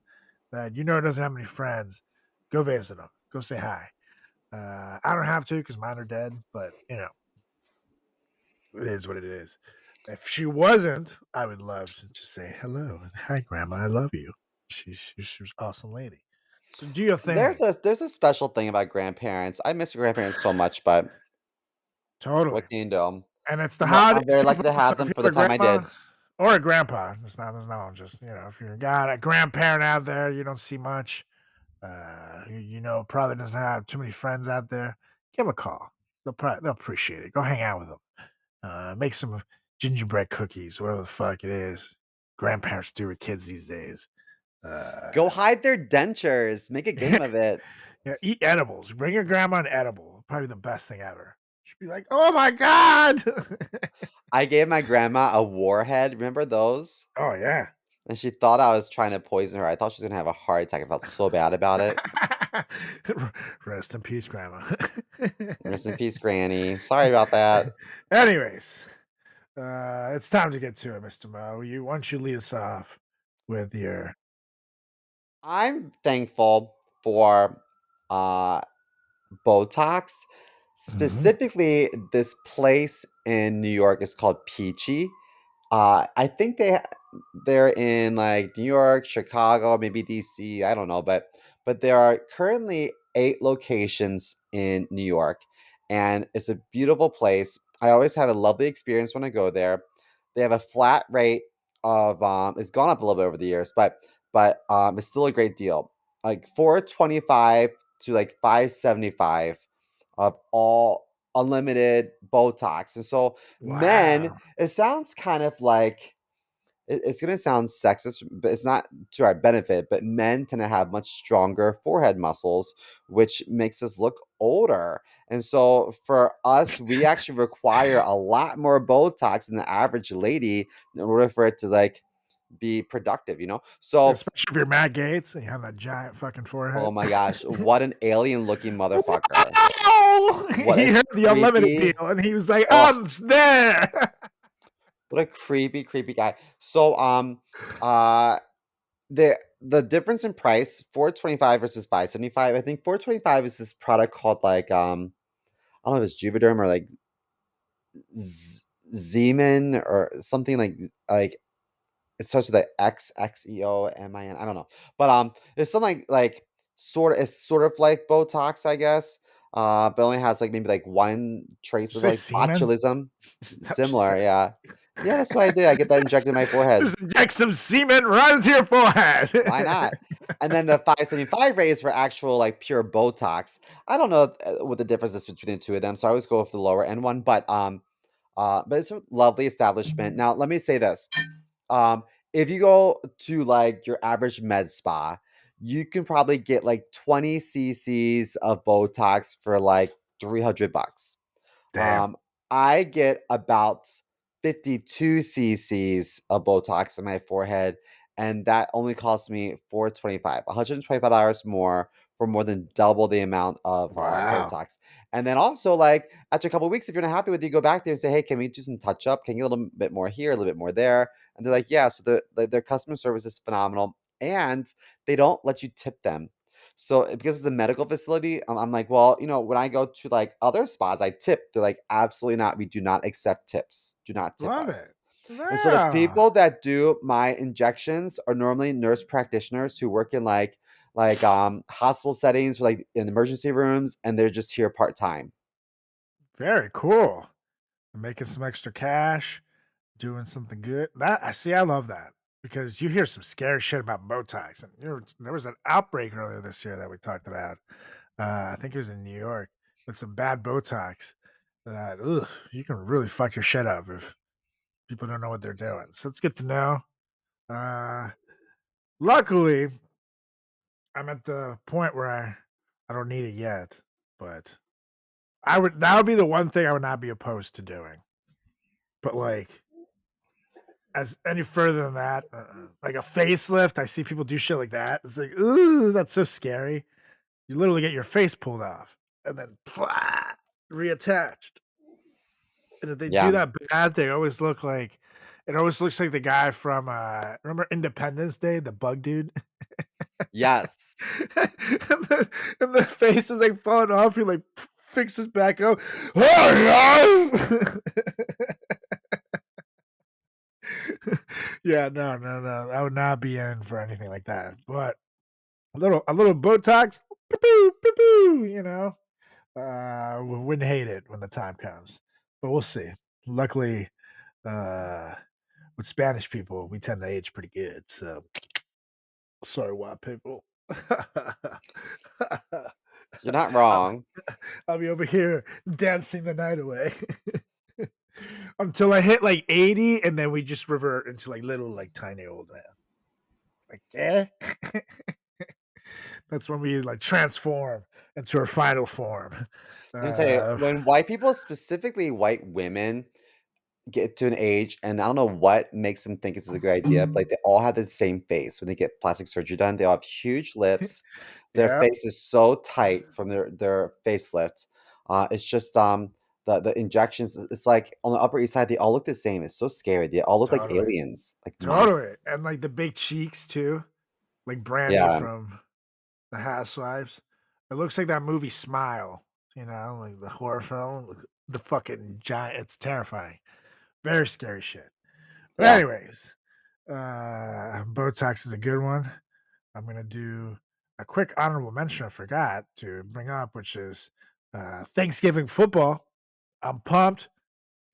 that doesn't have any friends, go visit them, go say hi. I don't have to because mine are dead, but it is what it is. If she wasn't, I would love to say hello. Hi, Grandma. I love you. She was an awesome lady. So do your thing. There's a special thing about grandparents. I miss grandparents so much, but Totally. what can you do? And it's the I'm holidays, very lucky people. to So have if them you for have the a time I grandma did. or a grandpa, it's not just if you've got a grandparent out there, you don't see much. Probably doesn't have too many friends out there. Give them a call. They'll appreciate it. Go hang out with them. Make some gingerbread cookies, whatever the fuck it is. Grandparents do with kids these days. Go Uh, hide their dentures. Make a game of it. yeah, eat edibles. Bring your grandma an edible. Probably the best thing ever. She'd be like, "Oh my god!" I gave my grandma a warhead. Remember those? Oh yeah. And she thought I was trying to poison her. I thought she was gonna have a heart attack. I felt so bad about it. Rest in peace, Grandma. Rest in peace, Granny. Sorry about that. Anyways, it's time to get to it, Mr. Mo. Why don't you lead us off with your I'm thankful for uh Botox. Mhm. Specifically, this place in New York is called Peachy. I think they're in like New York, Chicago, maybe DC. I don't know, but there are currently 8 locations in New York, and it's a beautiful place. I always have a lovely experience when I go there. They have a flat rate of it's gone up a little bit over the years, but it's still a great deal. Like 425 to like 575 of all unlimited Botox. And so men, Wow. it sounds kind of like it's going to sound sexist, but it's not to our benefit. But men tend to have much stronger forehead muscles, which makes us look older. And so for us, we actually require a lot more Botox than the average lady in order for it to like be productive, you know? So, Especially if you're Matt Gates and you have that giant fucking oh forehead. my gosh, what an alien looking motherfucker. Wow! What He a heard the unlimited deal creepy, and he was like, oh, I'm there. what a creepy, creepy guy. So, uh, the difference in price, 425 versus 575. I think 425 is this product called like I don't know if it's Juvederm or like Zeman or something like it starts with a XXEOMIN. I don't know, but it's something like it's sort of like Botox, I guess. But only has like maybe like one Did trace you of say like semen? botulism. Is that what you Similar, said? yeah, yeah. That's what I did. I get that That's- injected in my forehead. Just inject some semen right into your forehead. Why not? And then the 575 rate is for actual like pure Botox. I don't know what the difference is between the two of them, so I always go with the lower end one. But it's a lovely establishment. Now, let me say this: um, if you go to like your average med spa, you can probably get like 20 cc's of Botox for like $300. Damn. Um, I get about 52 cc's of Botox in my forehead, and that only costs me 425, $125 more than double the amount of Wow. Botox. And then also, like after a couple of weeks, if you're not happy with it, you go back there and say, "Hey, can we do some touch up? Can you get a little bit more here, a little bit more there?" And they're like, "Yeah." So their customer service is phenomenal, and they don't let you tip them. So because it's a medical facility, I'm like, well, when I go to like other spas, I tip. They're like, absolutely not. We do not accept tips. Do not tip Love us. it. And so the Yeah. people that do my injections are normally nurse practitioners who work in hospital settings or like in emergency rooms, and they're just here part time. Very cool. Making some extra cash, doing something good. That I see. I love that because you hear some scary shit about Botox, and there was an outbreak earlier this year that we talked about. I think it was in New York with some bad Botox. That you can really fuck your shit up if people don't know what they're doing. So it's good to know. Uh, Luckily, I'm at the point where I don't need it yet, but that would be the one thing I would not be opposed to doing. But like as any further than that, like a facelift, I see people do shit like that. It's like, ooh, that's so scary. You literally get your face pulled off and then reattached. And if they do Yeah. that bad, they always look like it always looks like the guy from remember Independence Day, the bug dude? Yes. And the face is like falling off. He like fixes back up. Oh, guys! Yeah, no. I would not be in for anything like that. But a little Botox, wouldn't hate it when the time comes. But we'll see. Luckily, uh, with Spanish people, we tend to age pretty good. So sorry, white people. You're not I'll, wrong. I'll be over here dancing the night away until I hit like 80, and then we just revert into like little, like tiny old man. Like, yeah. That's when we like transform into our final form. Let me tell you, Uh, when white people, specifically white women, get to an age, and I don't know what makes them think it's a good idea, but like they all have the same face when they get plastic surgery done. They all have huge lips. Their yeah, face is so tight from their facelift. It's just the injections. It's like on the Upper East Side, they all look the same. It's so scary. They all look like totally, aliens, like monsters. totally, and like the big cheeks too, like Brandy Yeah, from The Housewives. It looks like that movie Smile. Like the horror film. The fucking giant. It's terrifying. Very scary shit. But yeah. anyways, Botox is a good one. I'm gonna do a quick honorable mention I forgot to bring up, which is Thanksgiving football. I'm pumped.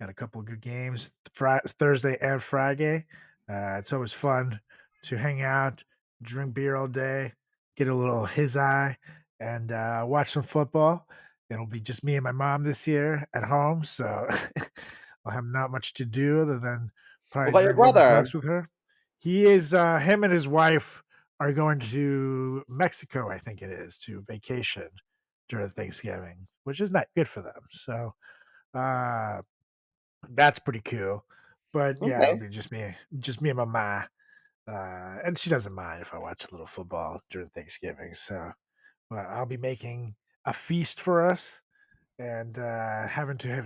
Got a couple of good games Thursday and Friday. It's always fun to hang out, drink beer all day, get a little his eye, and watch some football. It'll be just me and my mom this year at home, so I'll have not much to do other than What probably about your drink rum and brother? cokes with her. Him and his wife are going to Mexico, I think it is, to vacation during Thanksgiving, which is not good for them. So, uh, that's pretty cool. But yeah, it'll Okay. be just me and my ma. And she doesn't mind if I watch a little football during Thanksgiving. So I'll be making a feast for us and having to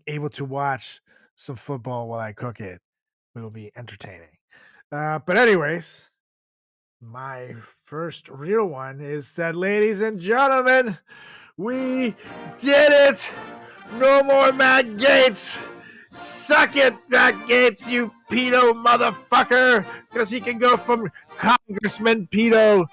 able to watch some football while I cook it will be entertaining. But anyways, my first real one is that, ladies and gentlemen, we did it! No more Matt Gaetz! Suck it, Matt Gaetz, you pedo motherfucker! Because he can go from Congressman pedo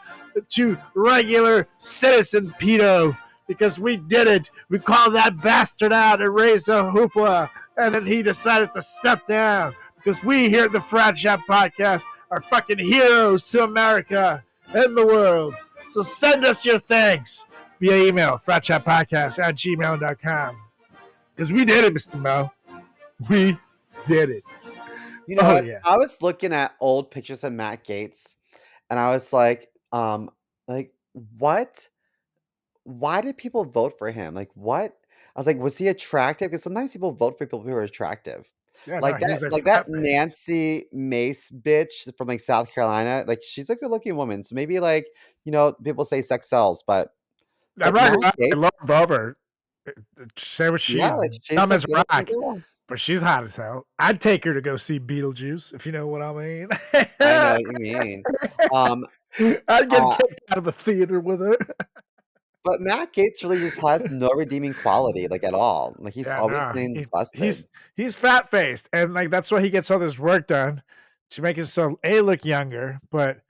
to regular citizen pedo. Because we did it. We called that bastard out and raised a hoopla. And then he decided to step down. Because we here at the Frat Chat Podcast are fucking heroes to America and the world. So send us your thanks via email, fratchatpodcast@gmail.com. Because we did it, Mr. Mo. We did it. You know Oh, what? yeah. I was looking at old pictures of Matt Gaetz, and I was like, what? Why did people vote for him? Like, what? I was like, was he attractive? Because sometimes people vote for people who are attractive. Yeah, no, Like he was that, like like that fat faced. Nancy Mace bitch from like South Carolina. Like, she's a good looking woman. So maybe people say sex sells, but I'm like not Matt gonna lie, I Gaetz, love Bober. Say what yeah, she's like she's dumb a as good looking rock, girl. but she's hot as hell. I'd take her to go see Beetlejuice, if you know what I mean. I know what you mean. I'd get Uh, kicked out of a theater with her. but Matt Gaetz really just has no redeeming quality, like, at all. Like, he's Yeah, always no, been he busted. he's fat faced, and like that's why he gets all this work done to make himself look younger, but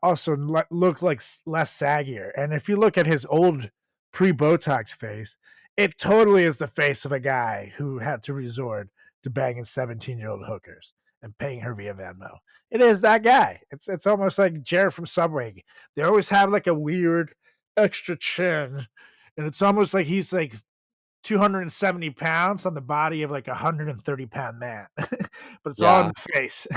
also look like less saggier. And if you look at his old pre-Botox face, it totally is the face of a guy who had to resort to banging 17-year-old hookers and paying her via Venmo. It is that guy. It's almost like Jared from Subway. They always have like a weird extra chin, and it's almost like he's like 270 pounds on the body of like a 130-pound man, but it's all in Yeah. the face.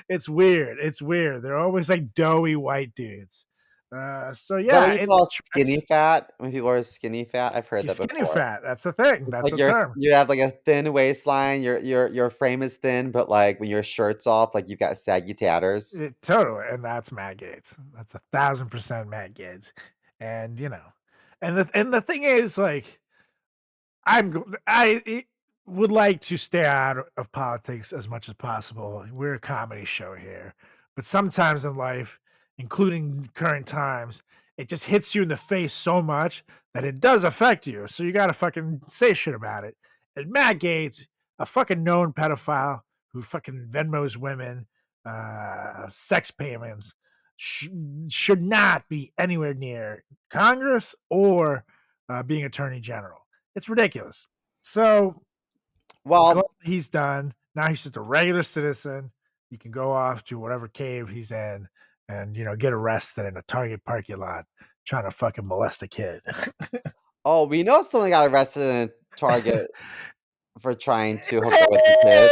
It's weird. It's weird. They're always like doughy white dudes. So Is that what yeah, you it call tracks. skinny fat? When people are skinny fat? I've heard She's that skinny before. fat. That's the thing. It's That's like a term. you have, like, a thin waistline, your frame is thin, but, like, when your shirt's off, like, you've got saggy tatters. Totally, and that's Matt Gates. That's 1,000% Matt Gates. And and the thing is, like, I would like to stay out of politics as much as possible. We're a comedy show here, but sometimes in life, including current times, it just hits you in the face so much that it does affect you. So you got to fucking say shit about it. And Matt Gates, a fucking known pedophile who fucking Venmos women, sex payments, sh- should not be anywhere near Congress or being Attorney General. It's ridiculous. So glad Well, he's done. Now he's just a regular citizen. He can go off to whatever cave he's in and get arrested in a Target parking lot trying to fucking molest a kid. oh, we know someone got arrested in Target for trying to hook up with the kid.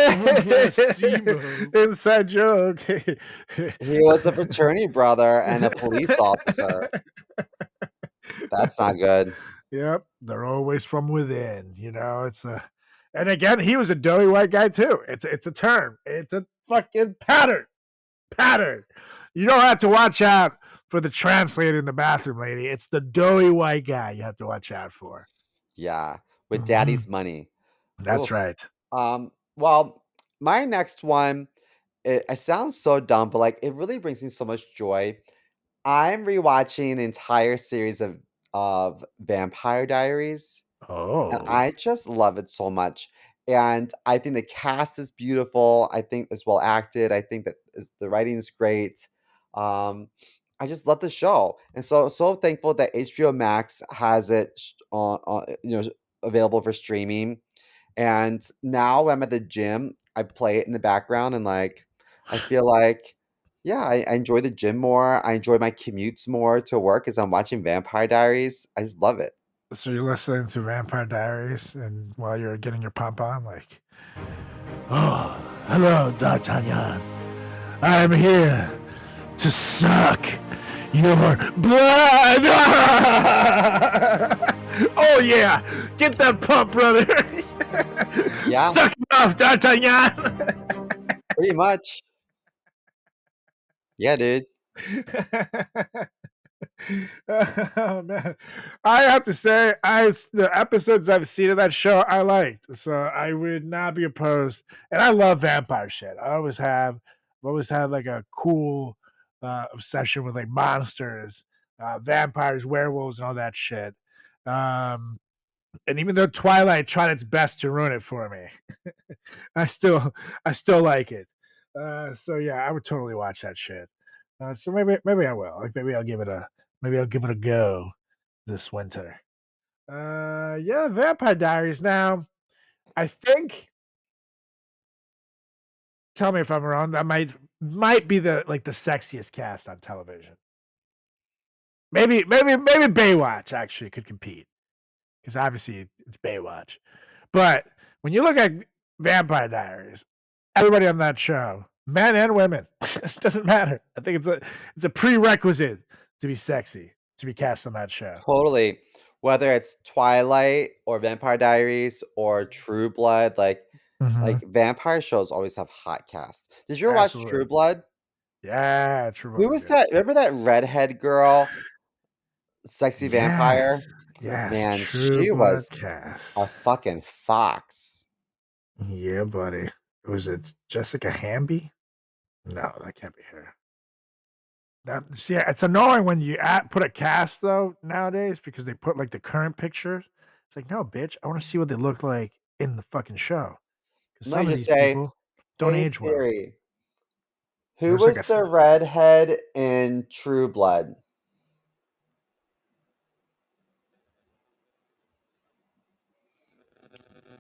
Oh yeah, SEMO. Inside joke. He was a fraternity brother and a police officer. That's not good. Yep, they're always from within. It's and again, he was a doughy white guy too. It's a term. It's a fucking pattern. You don't have to watch out for the translator in the bathroom, lady. It's the doughy white guy you have to watch out for. Yeah, with Mhm. daddy's money. That's Oof. right. Well, my next one, it sounds so dumb, but, like, it really brings me so much joy. I'm rewatching the entire series of Vampire Diaries, and Oh, I just love it so much, and I think the cast is beautiful, I think it's well acted, I think that the writing is great, I just love the show, and so thankful that HBO Max has it available for streaming, and now when I'm at the gym, I play it in the background and, like, I feel like, yeah, I enjoy the gym more, I enjoy my commutes more to work as I'm watching Vampire Diaries, I just love it. so you're listening to Vampire Diaries, and while you're getting your pump on, like, oh, hello, D'Artagnan. I am here to suck your blood. Oh yeah, get that pump, brother. Yeah, Suck it off, D'Artagnan. pretty much. Yeah, dude. Oh man, I have to say, the episodes I've seen of that show I liked, so I would not be opposed. And I love vampire shit. I always have. I've always had like a cool obsession with like monsters, vampires, werewolves, and all that shit. Um, and even though Twilight tried its best to ruin it for me, I still I still like it. So yeah, I would totally watch that shit. So maybe I will. Like maybe I'll give it a go this winter. Yeah, Vampire Diaries. Now, I think. Tell me if I'm wrong. That might be the sexiest cast on television. Maybe Baywatch actually could compete because obviously it's Baywatch. But when you look at Vampire Diaries, everybody on that show, men and women, it doesn't matter. I think it's a prerequisite to be sexy to be cast on that show. Totally. Whether it's Twilight or Vampire Diaries or True Blood, Mhm. like, vampire shows always have hot cast. Did you ever watch Absolutely. True Blood? Yeah, True Blood Who was was good. that? Remember that redhead girl? Sexy Yes. vampire? Yes, Man, True she Blood was a cast. fucking fox. Yeah, buddy. Was it Jessica Hamby? No, that can't be her. That's yeah, it's annoying when you put a cast though nowadays because they put like the current pictures. It's like, no, bitch, I want to see what they look like in the fucking show. Because Let me some of just these say, people don't hey age well. Siri, who There's like was the redhead in True Blood?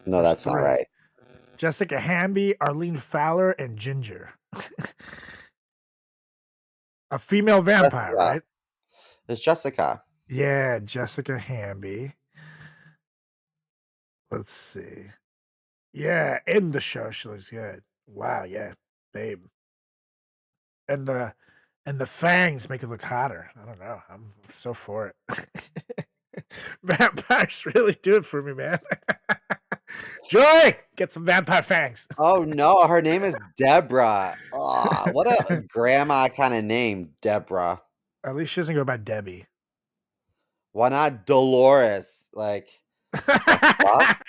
No, there's that's not 3. right. Jessica Hamby, Arlene Fowler, and Ginger. A female vampire, Jessica. right? It's Jessica. Yeah, Jessica Hamby. Let's see. Yeah, in the show she looks good. Wow, yeah, babe. And the fangs make it look hotter. I don't know. I'm so for it. Vampires really do it for me, man. Joy, get some vampire fangs. Oh no, her name is Deborah. Ah, what a grandma kind of name, Deborah. At least she doesn't go by Debbie. Why not Dolores? Like, the fuck?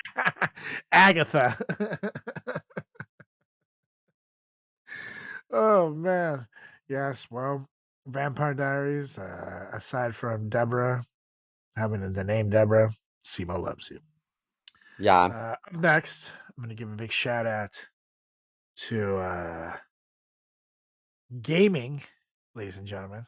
Agatha. Oh man. Yes, well, Vampire Diaries, aside from Deborah, having the name Deborah, Simo loves you. Yeah. Up next, I'm gonna give a big shout out to gaming, ladies and gentlemen,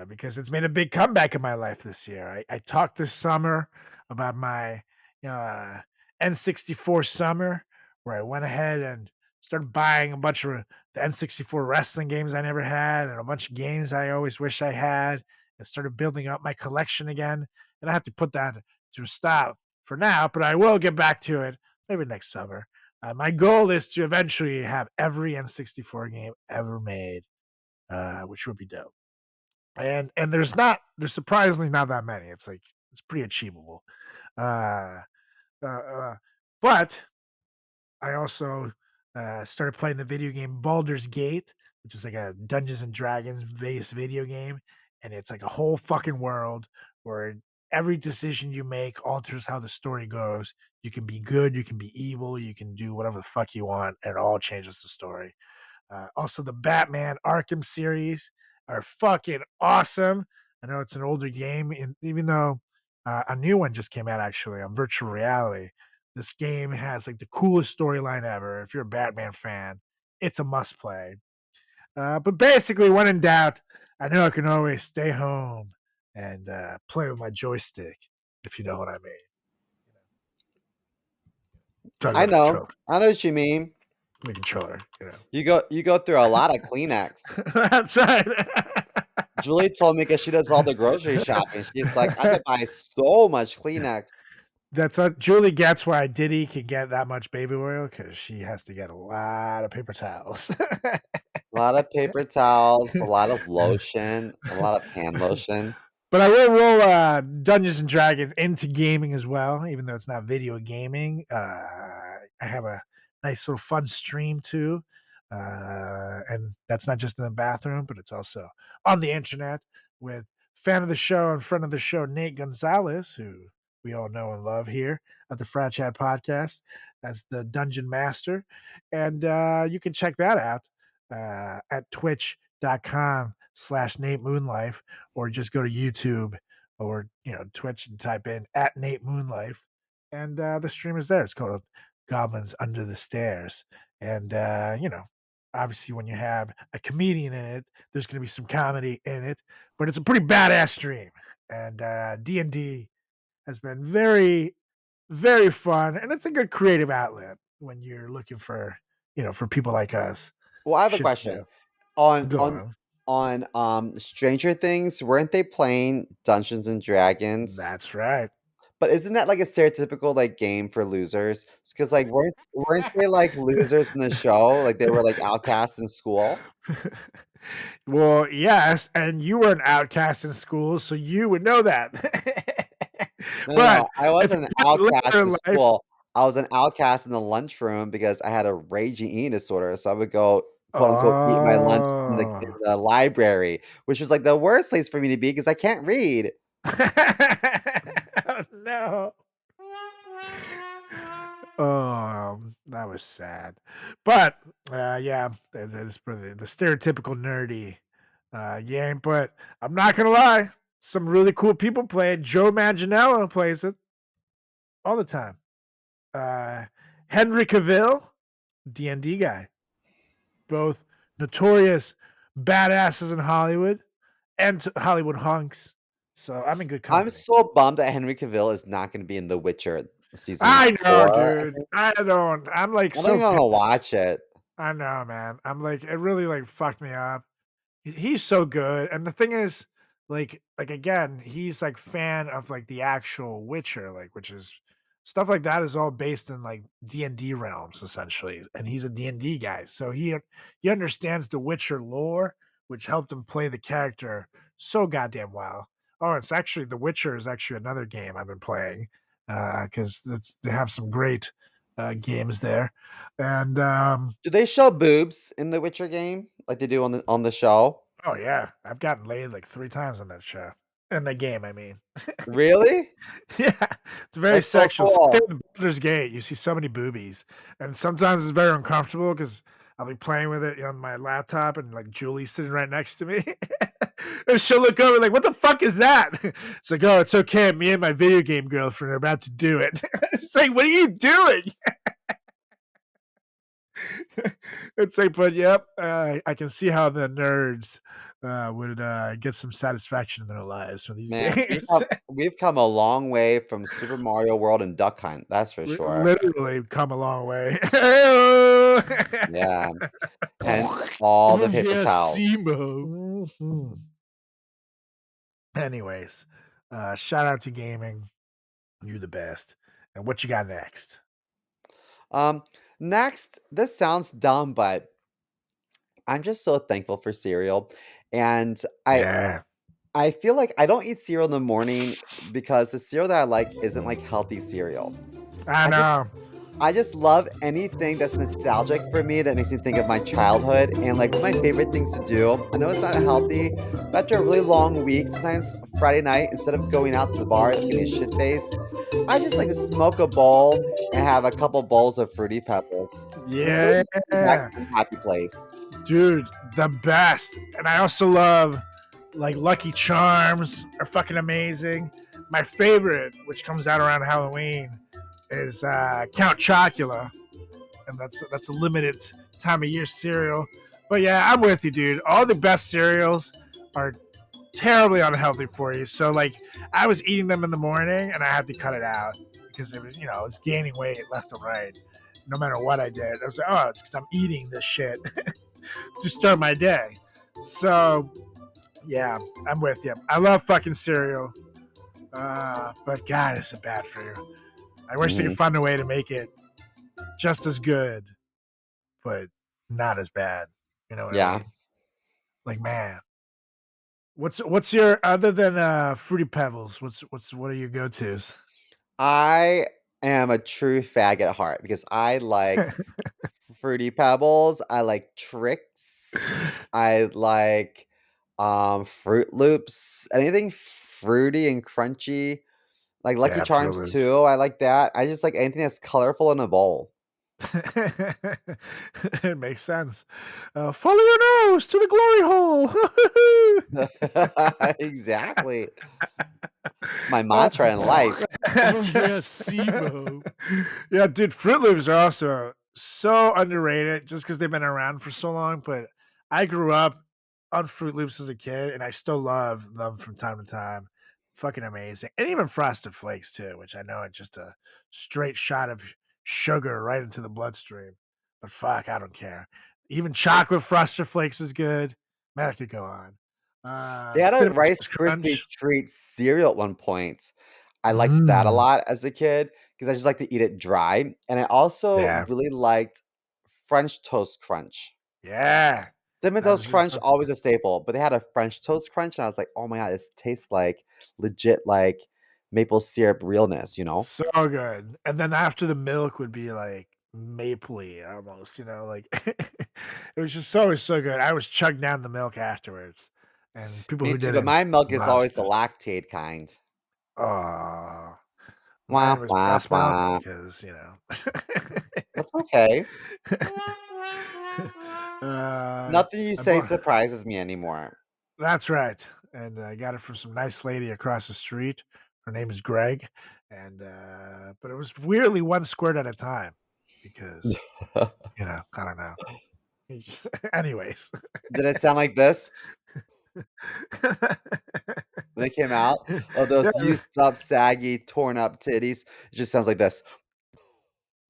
because it's made a big comeback in my life this year. I talked this summer about my N64 summer, where I went ahead and started buying a bunch of the N64 wrestling games I never had, and a bunch of games I always wish I had, and started building up my collection again. And I have to put that to a stop for now, but I will get back to it maybe next summer. My goal is to eventually have every N64 game ever made, which would be dope. And there's surprisingly not that many. It's like it's pretty achievable. Uh, but I also started playing the video game Baldur's Gate, which is like a Dungeons and Dragons based video game, and it's like a whole fucking world where every decision you make alters how the story goes. You can be good, you can be evil, you can do whatever the fuck you want, and it all changes the story. Also, the Batman Arkham series are fucking awesome. I know it's an older game, and even though a new one just came out actually on virtual reality, this game has like the coolest storyline ever. If you're a Batman fan, it's a must play. But basically, when in doubt, I know I can always stay home and play with my joystick, if you know what I mean. Talk I about the know. controller, I know what you mean. the controller, you know. You go through a lot of Kleenex. That's right. Julie told me because she does all the grocery shopping. She's like, I could buy so much Kleenex. That's what Julie gets why Diddy can get that much baby oil because she has to get a lot of paper towels. A lot of paper towels, a lot of lotion, a lot of hand lotion. But I will roll Dungeons and Dragons into gaming as well, even though it's not video gaming. I have a nice little fun stream too. And that's not just in the bathroom, but it's also on the internet with fan of the show and friend of the show, Nate Gonzalez, who we all know and love here at the Frat Chat Podcast as the Dungeon Master. And you can check that out at twitch.com/Nate Moonlife, or just go to YouTube or Twitch and type in at Nate Moonlife, and the stream is there. It's called Goblins Under the Stairs, and obviously when you have a comedian in it, there's going to be some comedy in it, but it's a pretty badass stream, and D&D has been very, very fun, and it's a good creative outlet when you're looking for for people like us. Well, I have a Shit to question. do. On Go on on. Stranger Things, weren't they playing Dungeons and Dragons? That's right. But isn't that like a stereotypical like game for losers? Because like weren't they like losers in the show? Like they were like outcasts in school? Well, yes, and you were an outcast in school, so you would know that. No, no, But no. I if wasn't an you put outcast later in in life, school. I was an outcast in the lunchroom because I had a raging eating disorder. So I would go, quote unquote, eat my lunch in oh, the library, which was like the worst place for me to be because I can't read. oh no. Oh, that was sad. But yeah, it is pretty the stereotypical nerdy Yeah, but I'm not gonna lie. Some really cool people play it. Joe Manganiello plays it all the time. Henry Cavill, D&D guy, both notorious badasses in Hollywood and Hollywood hunks. So I'm in good I'm company. so bummed that Henry Cavill is not gonna be in The Witcher season I know, 4, I dude. think. I don't. I'm like I don't so even wanna pissed. watch it. I know, man. I'm like, it really like fucked me up. He's so good, and the thing is, like again, he's like fan of like the actual Witcher, like which is stuff like that is all based in like D&D realms essentially, and he's a D&D guy, so he understands the Witcher lore, which helped him play the character so goddamn well. Oh, it's actually The Witcher is actually another game I've been playing because they have some great games there, and Do they show boobs in The Witcher game like they do on the show? oh yeah, I've gotten laid like 3 times on that show. In the game, I mean. Really? Yeah, it's very That's so sexual. Same cool. with Baldur's Gate, you see so many boobies, and sometimes it's very uncomfortable because 'cause I'll be playing with it on my laptop and, like, Julie's sitting right next to me, and she'll look over like, "What the fuck is that?" It's like, "Oh, it's okay. Me and my video game girlfriend are about to do it." It's like, "What are you doing?" It's like, but yep, I can see how the nerds would get some satisfaction in their lives from these Man, games. we've come a long way from Super Mario World and Duck Hunt, that's for sure. Literally come a long way. Yeah, hence all the paper Yeah, towels. Simo. Mhm. Anyways, shout out to gaming. You're the best. And what you got next? Um, Next, this sounds dumb, but I'm just so thankful for cereal, and Yeah, I feel like I don't eat cereal in the morning because the cereal that I like isn't, like, healthy cereal. I I just know. I just love anything that's nostalgic for me that makes me think of my childhood and, like, one of my favorite things to do, I know it's not healthy, but after a really long week, sometimes Friday night, instead of going out to the bars, getting a shit face, I just like to smoke a bowl and have a couple bowls of Fruity Pebbles. It really Yeah, just brings me back to a happy place. dude, the best. And I also love like Lucky Charms are fucking amazing. My favorite, which comes out around Halloween, is Count Chocula, and that's a limited time of year cereal. But yeah, I'm with you, dude. All the best cereals are terribly unhealthy for you. So like, I was eating them in the morning, and I had to cut it out because it was, I was gaining weight left and right. No matter what I did, I was like, oh, it's because I'm eating this shit to start my day. So yeah, I'm with you. I love fucking cereal, but God, is it bad for you? I wish they could Mhm. find a way to make it just as good, but not as bad. You know what I Yeah. mean? Like, man, what's your other than Fruity Pebbles? What are your go tos? I am a true fag at heart because I like Fruity Pebbles, I like Tricks, I like, Fruit Loops, anything fruity and crunchy, like Lucky Yeah, Fruit Charms Loops. too, I like that. I just like anything that's colorful in a bowl. It makes sense. Follow your nose to the glory hole. Exactly. It's my Uh, mantra in life. yeah, SIBO. Yeah, dude, Fruit Loops are also so underrated just because they've been around for so long. But I grew up on Fruit Loops as a kid, and I still love them from time to time. Fucking amazing. And even Frosted Flakes, too, which I know it's just a straight shot of sugar right into the bloodstream. But fuck, I don't care. Even chocolate Frosted Flakes is good. Man, I could go on. They had a Cinnamon Rice Toast Krispie Crunch. treat cereal at one point. I liked that a Mm. lot as a kid because I just like to eat it dry, and I also Yeah. really liked French Toast Crunch. Yeah. Cinnamon That was Toast just Crunch, that's always a staple, but they had a French Toast Crunch, and I was like, "Oh my god, this tastes like legit, like, maple syrup realness," you know? so good. And then after the milk would be like mapley almost, like it was just so good. I was chugging down the milk afterwards. And people Me who too, but didn't, my milk is always the monsters. lactate kind. Oh, Wah, mine was wah, breast milk wah. because, That's okay. uh, Nothing you I say bought surprises me anymore. That's right. And I got it from some nice lady across the street. Her name is Greg. And but it was weirdly one squirt at a time because I don't know. Anyways. Did it sound like this when it came out? Oh, Yeah, those used up, saggy, torn up titties. It just sounds like this.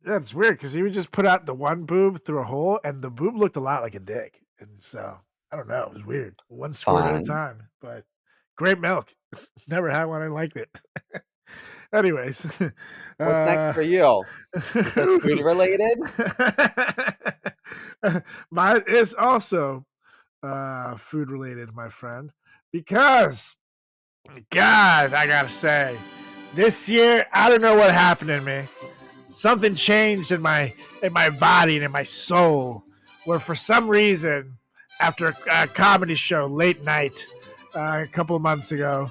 it's weird because he would just put out the one boob through a hole, and the boob looked a lot like a dick. And so I don't know, it was weird. One squirt at a Fun. time, but great milk. Never had one I liked it. Anyways, What's next uh, for you? Is it food related? mine is also food related, my friend, because God, I gotta say, this year I don't know what happened in me. Something changed in my body and in my soul, where for some reason, after a comedy show late night a couple of months ago,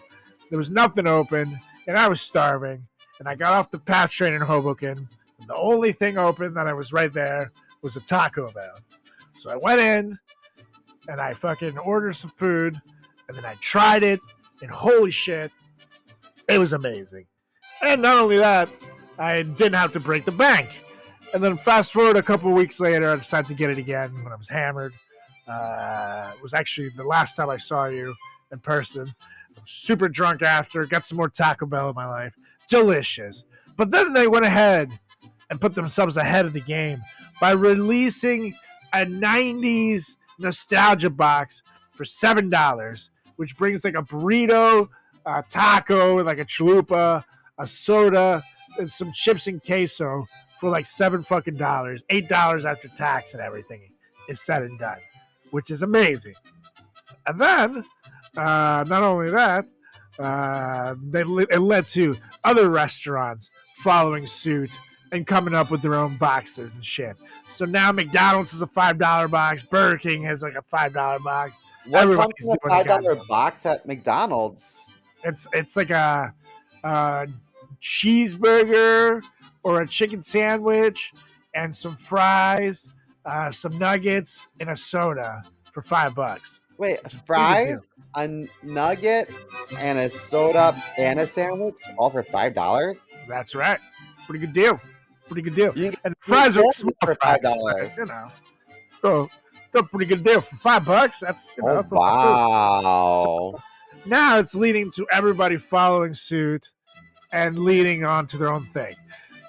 there was nothing open and I was starving. And I got off the PATH train in Hoboken. And the only thing open that I was right there was a Taco Bell. So I went in and I fucking ordered some food, and then I tried it, and holy shit, it was amazing. And not only that, I didn't have to break the bank. And then fast forward a couple of weeks later, I decided to get it again when I was hammered. It was actually the last time I saw you in person. I was super drunk after, got some more Taco Bell in my life. Delicious. But then they went ahead and put themselves ahead of the game by releasing a 90s nostalgia box for $7, which brings like a burrito, a taco, like a chalupa, a soda, and some chips and queso for like $7 fucking dollars, $8 after tax and everything is said and done, which is amazing. And then, not only that, it led to other restaurants following suit and coming up with their own boxes and shit. So now McDonald's is a $5 box, Burger King has like a $5 box. What comes Everybody's in a doing a $5 goddamn. box at McDonald's? It's like a cheeseburger or a chicken sandwich and some fries, some nuggets, and a soda for $5. Wait, Pretty good fries, deal. a nugget, and a soda and a sandwich, all for $5? That's right. Pretty good deal. Pretty good deal. You can get And the two fries are small sandwiches for fries, $5. but still pretty good deal for $5. That's Oh, that's a lot of food. wow. Now it's leading to everybody following suit and leading on to their own thing.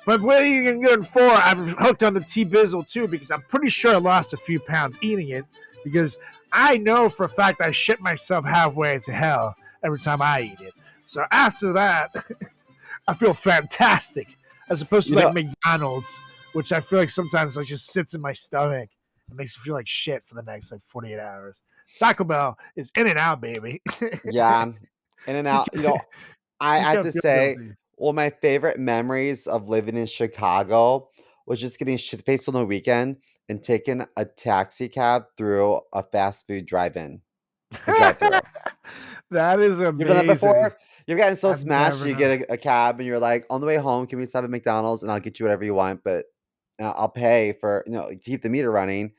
But what are you going to go for? I've hooked on the T-Bizzle too because I'm pretty sure I lost a few pounds eating it because I know for a fact I shit myself halfway to hell every time I eat it. So after that, I feel fantastic as opposed to You know, like McDonald's, which I feel like sometimes like just sits in my stomach and makes me feel like shit for the next like 48 hours. Taco Bell is in and out, baby. yeah, in and out. I You have can't to feel say, guilty. one of my favorite memories of living in Chicago was just getting shit-faced on the weekend and taking a taxi cab through a fast food drive-in, a drive-through. That is You've done that amazing. before? You've gotten so I've smashed, never you known. get a cab and you're like, on the way home, can we stop at McDonald's and I'll get you whatever you want, but I'll pay for, keep the meter running,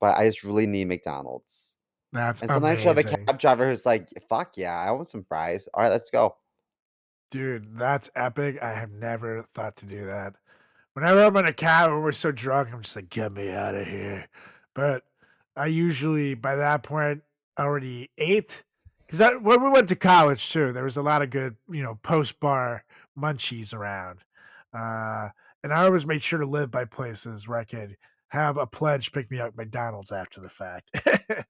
but I just really need McDonald's. That's And sometimes you have a amazing. cab driver who's like, fuck yeah, I want some fries. All right, let's go. Dude, that's epic. I have never thought to do that. Whenever I'm in a cab and we're so drunk, I'm just like, get me out of here. But I usually, by that point, already ate. Because when we went to college, too, there was a lot of good, post bar munchies around. Uh, and I always made sure to live by places where I could have a pledge pick me up at McDonald's after the fact. It was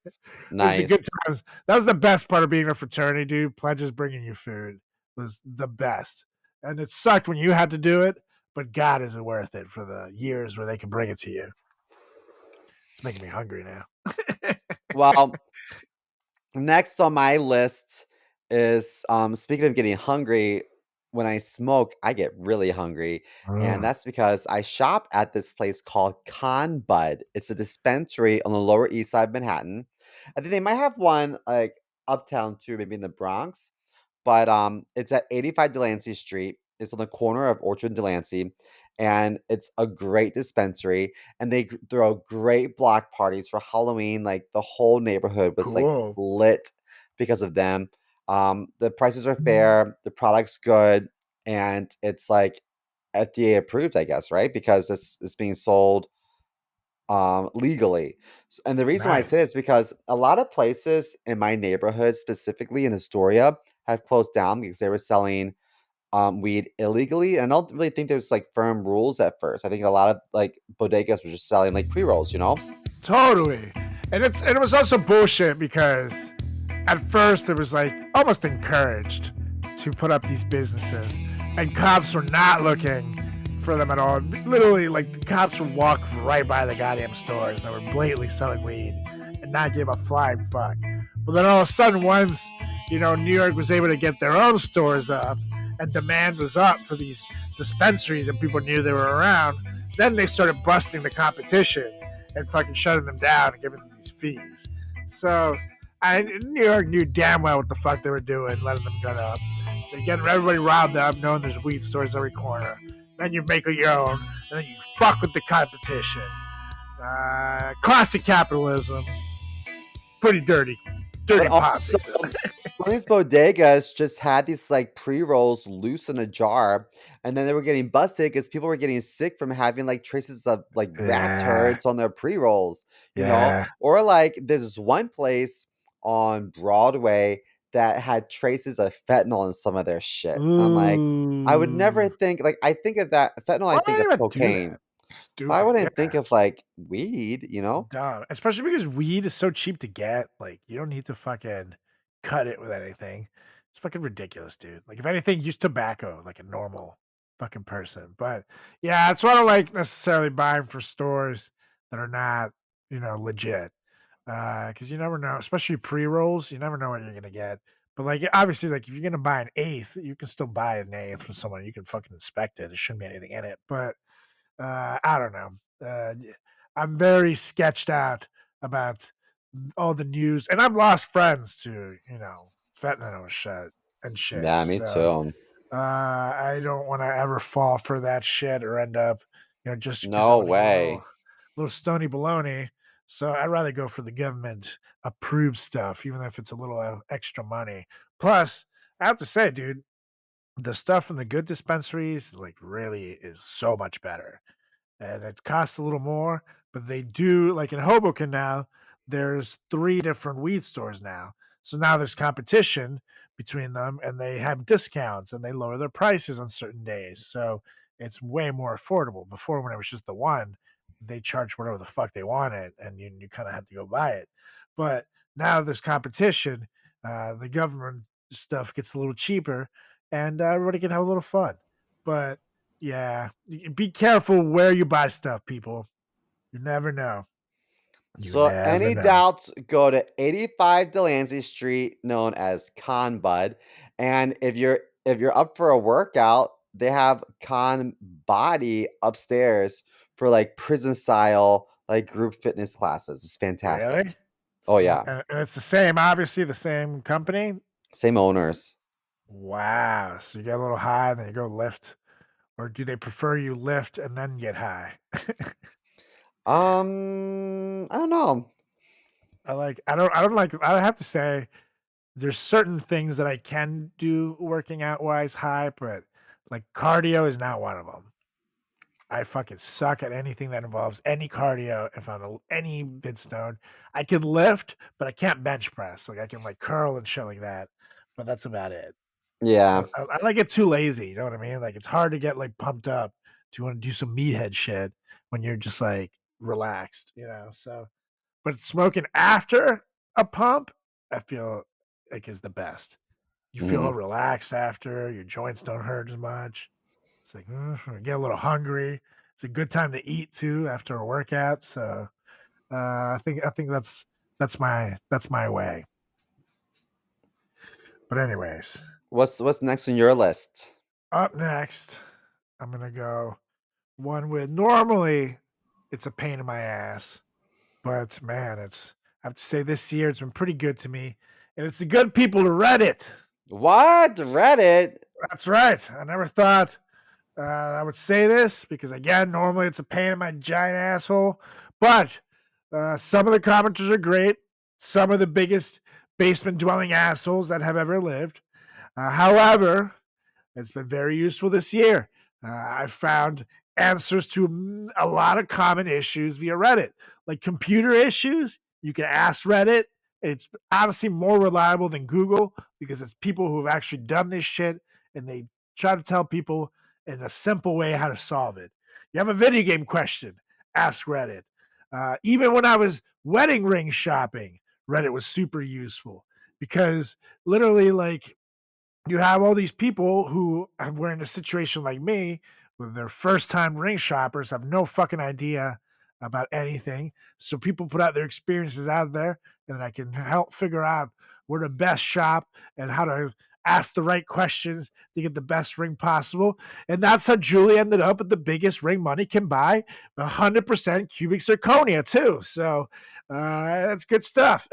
the Nice. good times. That was the best part of being a fraternity, dude. Pledges bringing you food was the best. And it sucked when you had to do it, but God, is it worth it for the years where they can bring it to you? It's making me hungry now. Well, next on my list is speaking of getting hungry, when I smoke, I get really hungry. And Mm. that's because I shop at this place called Con Bud. It's a dispensary on the Lower East Side of Manhattan. I think they might have one like uptown too, maybe in the Bronx. But it's at 85 Delancey Street. It's on the corner of Orchard and Delancey. And it's a great dispensary. And they throw great block parties for Halloween. Like the whole neighborhood was like Cool. lit because of them. The prices are fair, the product's good, and it's like FDA approved, I guess, right? Because it's being sold legally. And the reason why I say Nice. this is because a lot of places in my neighborhood, specifically in Astoria, have closed down because they were selling weed illegally. And I don't really think there's like firm rules at first. I think a lot of like bodegas were just selling like pre-rolls, you know? Totally. And it was also bullshit because at first it was like almost encouraged to put up these businesses, and cops were not looking for them at all. Literally, like the cops would walk right by the goddamn stores that were blatantly selling weed and not give a flying fuck. But then all of a sudden, once New York was able to get their own stores up and demand was up for these dispensaries and people knew they were around, then they started busting the competition and fucking shutting them down and giving them these fees. So New York knew damn well what the fuck they were doing, letting them get up. They're getting everybody riled up, knowing there's weed stores every corner. Then you make your own, and then you fuck with the competition. Classic capitalism. Pretty dirty. But Dirty also, politics. some of these bodegas just had these like pre-rolls loose in a jar, and then they were getting busted because people were getting sick from having like traces of like rat Yeah. turds on their pre-rolls, Yeah. Or like there's this one place on Broadway that had traces of fentanyl in some of their shit. I'm like, I would never Ooh. think like I think of that fentanyl, I Why think of would I do cocaine. that? But I Stupid. wouldn't think Yeah. of like weed. Dumb. Especially because weed is so cheap to get. Like, you don't need to fucking cut it with anything. It's fucking ridiculous, dude. Like, if anything, use tobacco like a normal fucking person. But yeah, that's why I don't like necessarily buying from stores that are not, legit. Because you never know, especially pre rolls, you never know what you're gonna get. But like, obviously, like if you're gonna buy an eighth, you can still buy an eighth from someone. You can fucking inspect it. There shouldn't be anything in it. But I don't know. I'm very sketched out about all the news, and I've lost friends to fentanyl shit and shit. Yeah, me So too. I don't want to ever fall for that shit or end up, just because I No want to get a way. little stony baloney. So I'd rather go for the government approved stuff, even if it's a little extra money. Plus, I have to say, dude, the stuff in the good dispensaries like really is so much better, and it costs a little more, but they do, like in Hoboken now, there's 3 different weed stores now. So now there's competition between them, and they have discounts and they lower their prices on certain days. So it's way more affordable. Before, when it was just the one, they charged whatever the fuck they wanted, and you kind of had to go buy it. But now there's competition. The government stuff gets a little cheaper, and everybody can have a little fun. But yeah, be careful where you buy stuff, people. You never know. You So never any know. doubts, go to 85 Delancey Street, known as Con Bud. And if you're up for a workout, they have Con Body upstairs for like prison style, like group fitness classes. It's fantastic. Really? Oh So, yeah. and it's the same, obviously, the same company. Same owners. Wow. So you get a little high, then you go lift, or do they prefer you lift and then get high? I don't know. I have to say, there's certain things that I can do working out wise high, but like cardio is not one of them. I fucking suck at anything that involves any cardio. If I'm any bit stoned, I can lift, but I can't bench press. Like I can like curl and shit like that, but that's about it. Yeah. I like get too lazy. You know what I mean? Like it's hard to get like pumped up to want to do some meathead shit when you're just like relaxed. So but smoking after a pump, I feel like is the best. You feel Mhm. relaxed after. Your joints don't hurt as much. It's like get a little hungry. It's a good time to eat too after a workout. So I think that's my way. But anyways, What's next on your list? up next, I'm gonna go one with normally it's a pain in my ass, but man, I have to say this year it's been pretty good to me, and it's the good people to Reddit. What? Reddit? That's right. I never thought I would say this because, again, normally it's a pain in my giant asshole, but some of the commenters are great. Some of the biggest basement dwelling assholes that have ever lived. However, it's been very useful this year. I found answers to a lot of common issues via Reddit, like computer issues. You can ask Reddit. It's honestly more reliable than Google because it's people who have actually done this shit and they try to tell people in a simple way how to solve it. You have a video game question, ask Reddit. Even when I was wedding ring shopping, Reddit was super useful because literally, like, you have all these people who were in a situation like me with their first time ring shoppers, have no fucking idea about anything. So people put out their experiences out there, and then I can help figure out where to best shop and how to ask the right questions to get the best ring possible. And that's how Julie ended up with the biggest ring money can buy, 100% cubic zirconia too. So that's good stuff.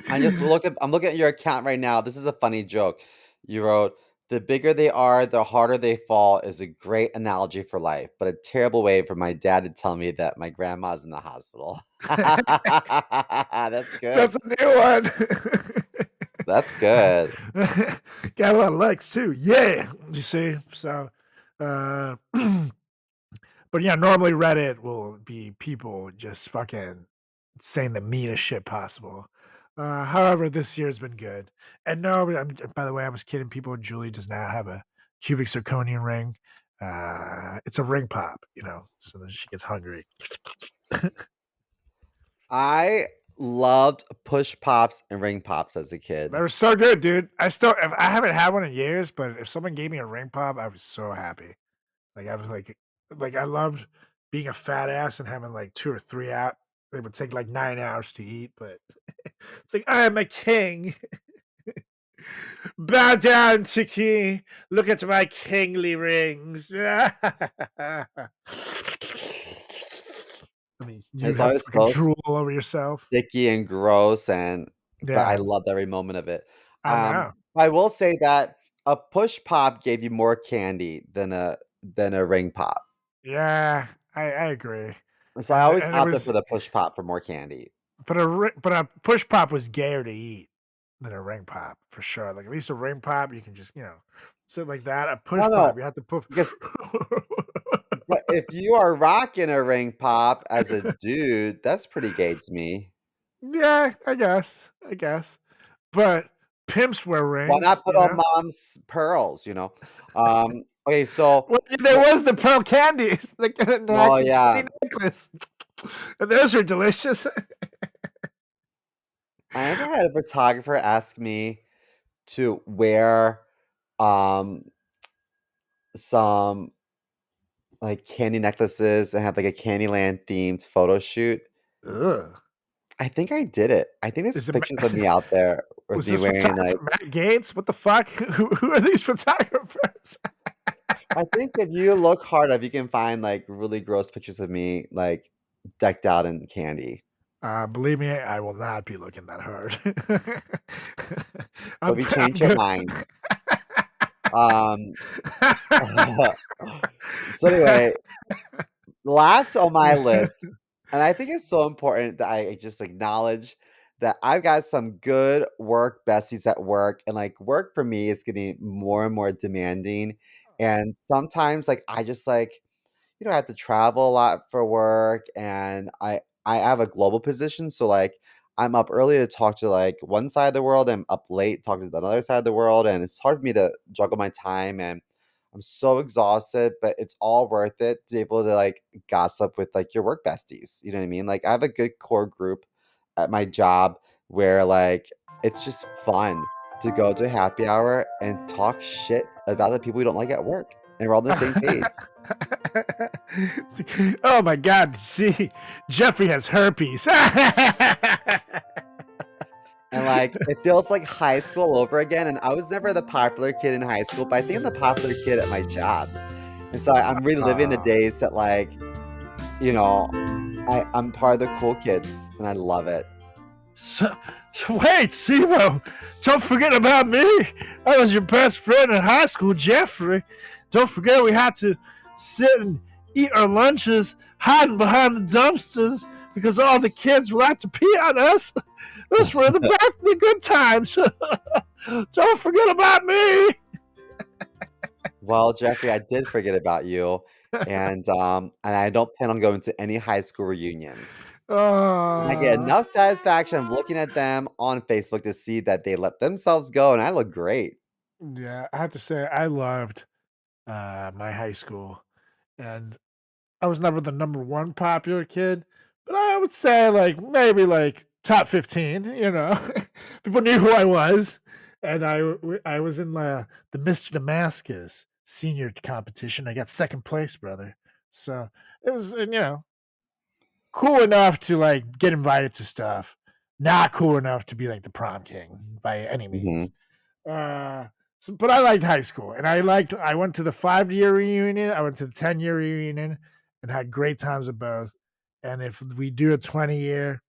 I'm looking at your account right now. This is a funny joke. You wrote, "The bigger they are, the harder they fall," is a great analogy for life, but a terrible way for my dad to tell me that my grandma's in the hospital. That's good. That's a new one. That's good. Got a lot of likes too. Yeah. You see? So but yeah, normally Reddit will be people just fucking saying the meanest shit possible. However, this year's been good. And no, by the way, I was kidding people. Julie does not have a cubic zirconian ring. It's a ring pop, so then she gets hungry. I loved push pops and ring pops as a kid. They were so good, dude. I haven't had one in years, but if someone gave me a ring pop, I was so happy. Like I was like I loved being a fat ass and having like 2 or 3 out. It would take like 9 hours to eat, but it's like I am a king. Bow down, Tiki. Look at my kingly rings. I mean, you It's have always fucking so drool all over yourself. sticky and gross, but I Yeah, loved every moment of it. I know. I will say that a push pop gave you more candy than a ring pop. Yeah, I agree. So I always And it opted for was, the push pop for more candy. but a push pop was gayer to eat than a ring pop for sure. Like at least a ring pop, you can just sit like that. A push No, pop, no, you have to put. because but if you are rocking a ring pop as a dude, that's pretty gay to me. Yeah, I guess. But pimps wear Why rings, not put on mom's pearls? Okay, so Well, there was the pearl candies, like the oh candy yeah, necklace, and those are delicious. I ever had a photographer ask me to wear um some like candy necklaces and have like a Candyland themed photo shoot. Ugh. I think I did it. I think there's Is it? pictures of me out there with Was me this wearing like photographer Matt Gates? What the fuck? Who are these photographers? I think if you look hard enough, you can find like really gross pictures of me like decked out in candy. Believe me, I will not be looking that hard. But I'm, if you I'm change your good. mind, um so anyway, last on my list, and I think it's so important that I just acknowledge that I've got some good work besties at work, and like work for me is getting more and more demanding. And sometimes like I just like, I have to travel a lot for work, and I have a global position, so like I'm up early to talk to like one side of the world, I'm up late talking to the other side of the world, and it's hard for me to juggle my time, and I'm so exhausted, but it's all worth it to be able to like gossip with like your work besties. You know what I mean? Like I have a good core group at my job where like it's just fun to go to happy hour and talk shit about the people we don't like at work. And we're all on the same page. Oh my God! See, Jeffrey has herpes. And like it feels like high school over again. And I was never the popular kid in high school, but I think I'm the popular kid at my job. And so I'm reliving the days that like, you know, I'm part of the cool kids and I love it. So wait, Simo, don't forget about me. I was your best friend in high school, Jeffrey. Don't forget we had to sit and eat our lunches hiding behind the dumpsters because all the kids would like to pee on us. Those were the good times. Don't forget about me. Well, Jeffrey, I did forget about you, and I don't plan on going to any high school reunions. And I get Uh, enough satisfaction of looking at them on Facebook to see that they let themselves go, and I look great. yeah, I have to say I loved my high school, and I was never the number one popular kid, but I would say like maybe like top 15. People knew who I was, and I was in the Mr. Damascus senior competition. I got second place, brother. So it was cool enough to like get invited to stuff. Not cool enough to be like the prom king by any means. Mhm. Uh, but I liked high school, and I went to the 5-year reunion, I went to the 10-year reunion, and had great times at both. And if we do a 20-year,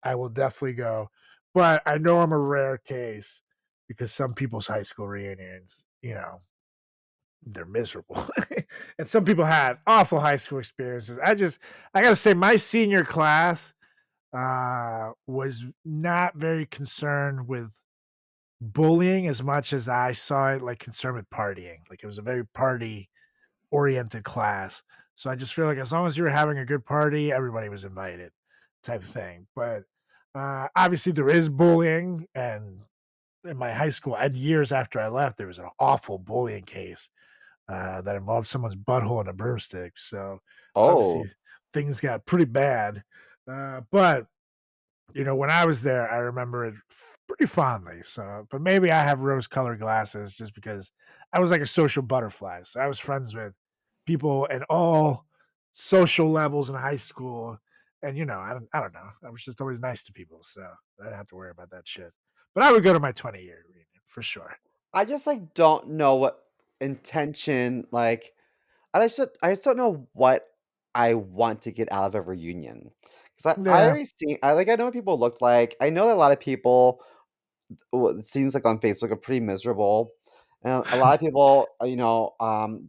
I will definitely go. But I know I'm a rare case because some people's high school reunions, they're miserable. And some people had awful high school experiences. I gotta say, my senior class was not very concerned with bullying as much as I saw it like concerned with partying. Like it was a very party oriented class. So I just feel like as long as you were having a good party, everybody was invited, type of thing. But obviously there is bullying, and in my high school, and years after I left, there was an awful bullying case that involved someone's butthole in a broomstick. So Oh. obviously things got pretty bad. But when I was there, I remember it pretty fondly. So, but maybe I have rose-colored glasses just because I was like a social butterfly. So I was friends with people at all social levels in high school, and I don't know. I was just always nice to people, so I didn't have to worry about that shit. But I would go to my 20-year reunion for sure. I just, like, don't know what intention, like I just don't know what I want to get out of a reunion. 'Cause I Yeah. already see I know what people look like. I know that a lot of people, it seems like on Facebook are pretty miserable, and a lot of people,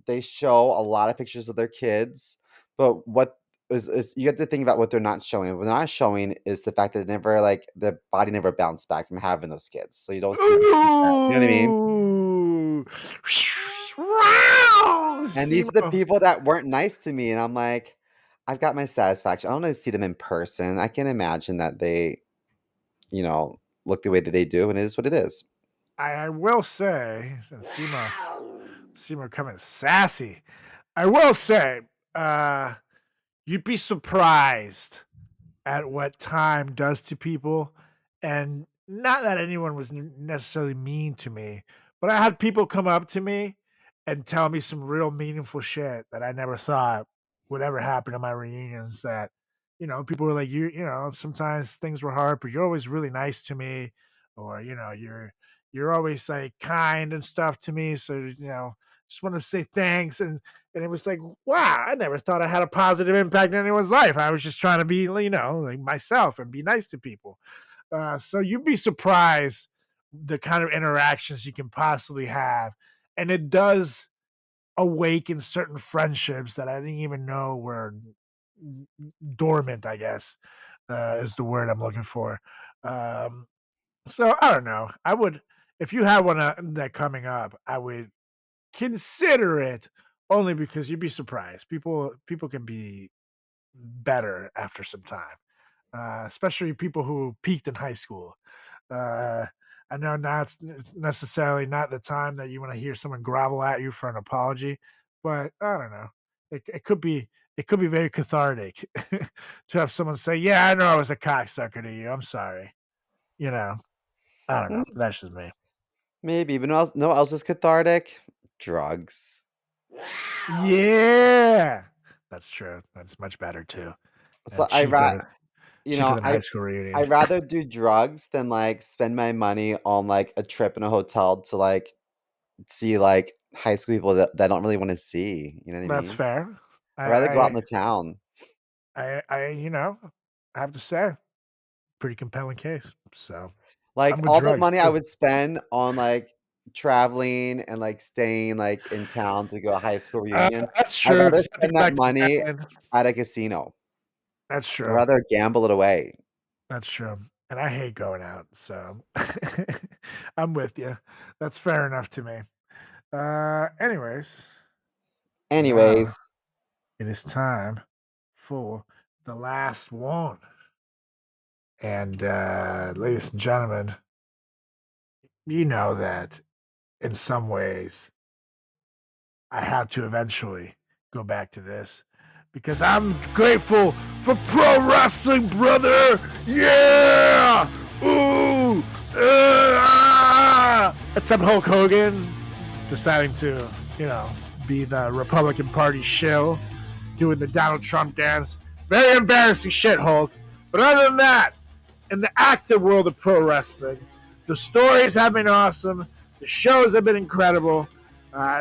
they show a lot of pictures of their kids, but what is you have to think about what they're not showing. What they're not showing is the fact that their body never bounced back from having those kids, so you don't see pictures of that, you know what I mean? Ooh. Wow, And these are the Simo. people that weren't nice to me, and I'm like, I've got my satisfaction. I don't wanna see them in person. I can imagine that they, you know, look the way that they do, and it is what it is. I will say, since Simo coming sassy, I will say, uh, you'd be surprised at what time does to people. And not that anyone was necessarily mean to me, but I had people come up to me and tell me some real meaningful shit that I never thought would ever happen in my reunions. That, people were like, sometimes things were hard, but you're always really nice to me. Or, you're always like kind and stuff to me. So, just want to say thanks. And it was like, wow, I never thought I had a positive impact in anyone's life. I was just trying to be, like myself and be nice to people. So you'd be surprised the kind of interactions you can possibly have. And it does awaken certain friendships that I didn't even know were dormant, I guess, is the word I'm looking for. Um, so I don't know. I would, if you had one that coming up, I would consider it only because you'd be surprised. People can be better after some time, especially people who peaked in high school. Uh, I know not it's necessarily not the time that you want to hear someone grovel at you for an apology, but I don't know. It could be very cathartic to have someone say, "Yeah, I know I was a cocksucker to you. I'm sorry." You know, I don't know. Mm, That's just me. maybe, but no else is cathartic? Drugs. Yeah, that's true. That's much better too, So and cheaper you cheaper know, than a high school reunion. I'd rather do drugs than, like, spend my money on, like, a trip in a hotel to, like, see, like, high school people that I don't really wanna see, you know what I That's mean? fair. I'd rather go out in I the town. I have to say, pretty compelling case. So Like, I'm with all the drugs money I too. would spend on, like, traveling and, like, staying, like, in town to go to a high school reunion, That's I'd true, rather 'cause you have to spend get that back to money bed. at a casino. That's I'd true. rather gamble it away. That's true. and I hate going out, so I'm with you. That's fair enough to me. Anyways, now Anyways, it is time for the last one. And ladies and gentlemen, you know that in some ways I had to eventually go back to this because I'm grateful for pro wrestling, brother. Yeah. Ooh. Except Hulk Hogan deciding to, be the Republican Party shill, doing the Donald Trump dance. Very embarrassing shit, Hulk. But other than that, in the active world of pro wrestling, the stories have been awesome. The shows have been incredible.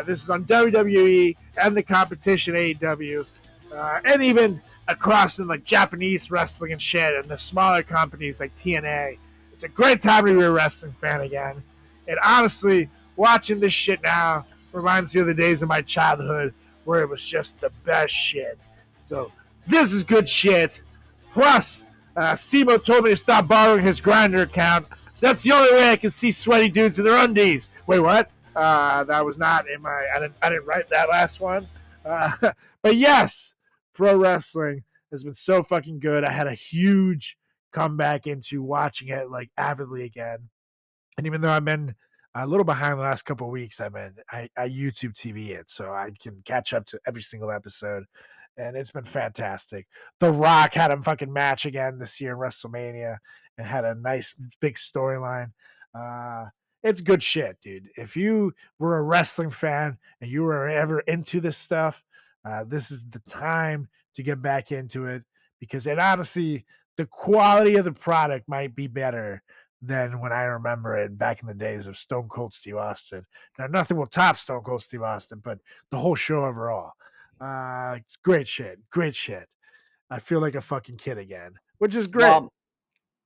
This is on WWE and the competition AEW, and even across in like Japanese wrestling and shit, and the smaller companies like TNA. It's a great time to be a wrestling fan again. And honestly, watching this shit now reminds me of the days of my childhood where it was just the best shit. So this is good shit. Plus, Simo told me to stop borrowing his Grinder account, so that's the only way I can see sweaty dudes in their undies. Wait, what? That was not in my. I didn't write that last one. But yes, pro wrestling has been so fucking good. I had a huge comeback into watching it like avidly again. And even though I've been a little behind the last couple of weeks, I YouTube TV it so I can catch up to every single episode. And it's been fantastic. The Rock had a fucking match again this year in WrestleMania and had a nice big storyline. It's good shit, dude. If you were a wrestling fan and you were ever into this stuff, this is the time to get back into it because it honestly, the quality of the product might be better than when I remember it back in the days of Stone Cold Steve Austin. Now, nothing will top Stone Cold Steve Austin, but the whole show overall. It's great shit. Great shit. I feel like a fucking kid again, which is great. well,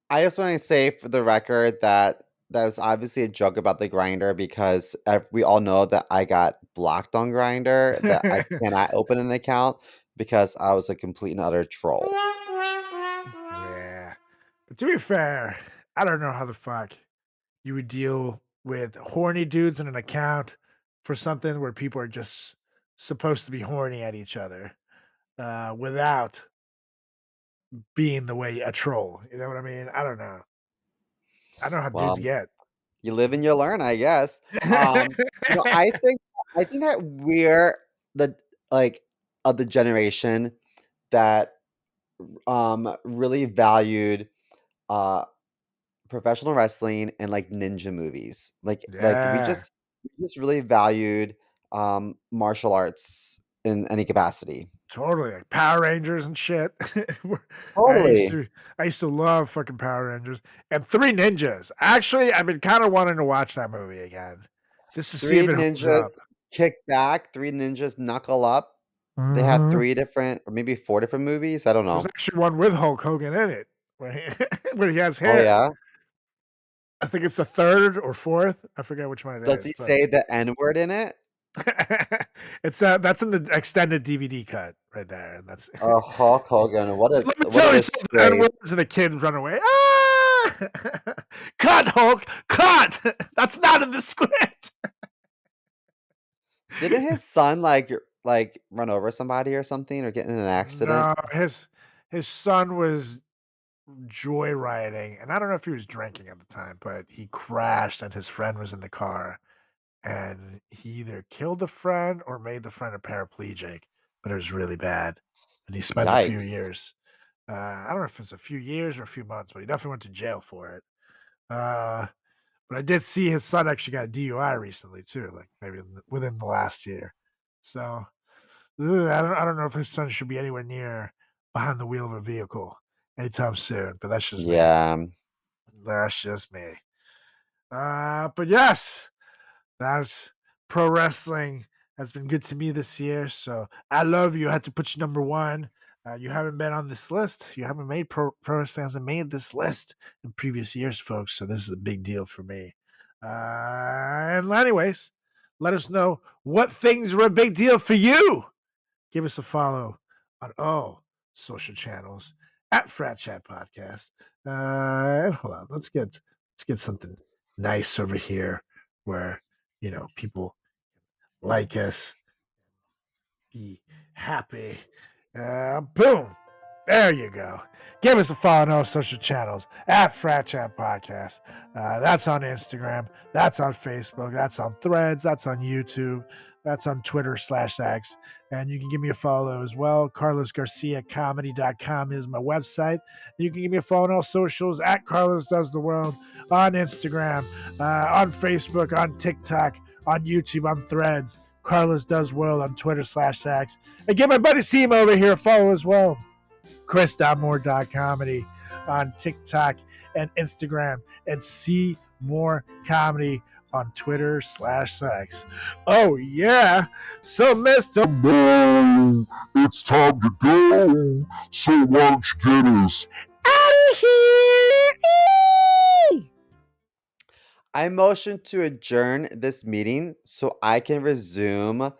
I just want to say for the record that was obviously a joke about the Grinder because we all know that I got blocked on Grinder, that I cannot open an account because I was a complete and utter troll. Yeah. But to be fair, I don't know how the fuck you would deal with horny dudes in an account for something where people are just supposed to be horny at each other without being the way a troll. You know what I mean? I don't know. I don't know how dudes Well, get. you live and you learn, I guess. No, I think that we're the like of the generation that really valued uh professional wrestling and like ninja movies. Like Yeah, we just really valued martial arts in any capacity. totally. Like Power Rangers and shit. I used Totally. to I used to love fucking Power Rangers and Three Ninjas. Actually, I've been kind of wanting to watch that movie again just to see if Three it holds up. ninjas kick back, three ninjas knuckle up. They have Hmm. three different or maybe four different movies. I don't There's know. actually one with Hulk Hogan in it when when he has Oh hair. yeah. I think it's the third or fourth. I forget which one it Does is, he but say the N word in it? it's that's in the extended DVD cut right there, and that's. Oh, Hulk Hogan. Let me What a tell you something. And disgrace. words and the kids run away. Ah! Cut, Hulk! Cut! That's not in the script. Didn't his son like run over somebody or something or get in an accident? No, his son was joyriding, and I don't know if he was drinking at the time, but he crashed, and his friend was in the car, and he either killed the friend or made the friend a paraplegic, but it was really bad, and he spent a few Yikes. years. I don't know if it's a few years or a few months, but he definitely went to jail for it. Uh, but I did see his son actually got a DUI recently too, like maybe within the last year. So I don't know if his son should be anywhere near behind the wheel of a vehicle anytime soon. But that's just me. Yeah. That's just me. But yes, that's pro wrestling has been good to me this year. So I love you. I had to put you number one. You haven't been on this list. You haven't made pro wrestling hasn't made this list in previous years, folks. So this is a big deal for me. And anyways, let us know what things were a big deal for you. Give us a follow on all social channels at Frat Chat Podcast. And hold on, let's get something nice over here where people like us, be happy. Boom. There you go. Give us a follow on all social channels at Frat Chat Podcast. That's on Instagram. That's on Facebook. That's on Threads. That's on YouTube. That's on Twitter/X. And you can give me a follow as well. CarlosGarciaComedy.com is my website. You can give me a follow on all socials at Carlos Does the World on Instagram, on Facebook, on TikTok, on YouTube, on Threads. Carlos Does World on Twitter/X. And give my buddy Seema over here a follow as well. Chris.Moore.comedy on TikTok and Instagram, and See More Comedy on Twitter/X. Oh yeah. So Mr. No, it's time to go. So why don't you get us out of here? I motion to adjourn this meeting so I can resume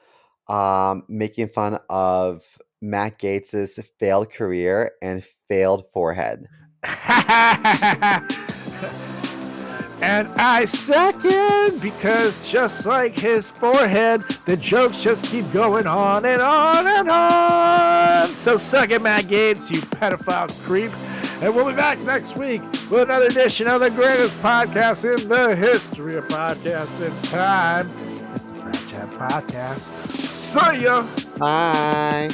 making fun of Matt Gates's failed career and failed forehead. And I second, because just like his forehead, the jokes just keep going on and on and on. So suck it, Matt Gates, you pedophile creep. And we'll be back next week with another edition of the greatest podcast in the history of podcasts in time. It's the Frat Chat Podcast. See ya. Bye.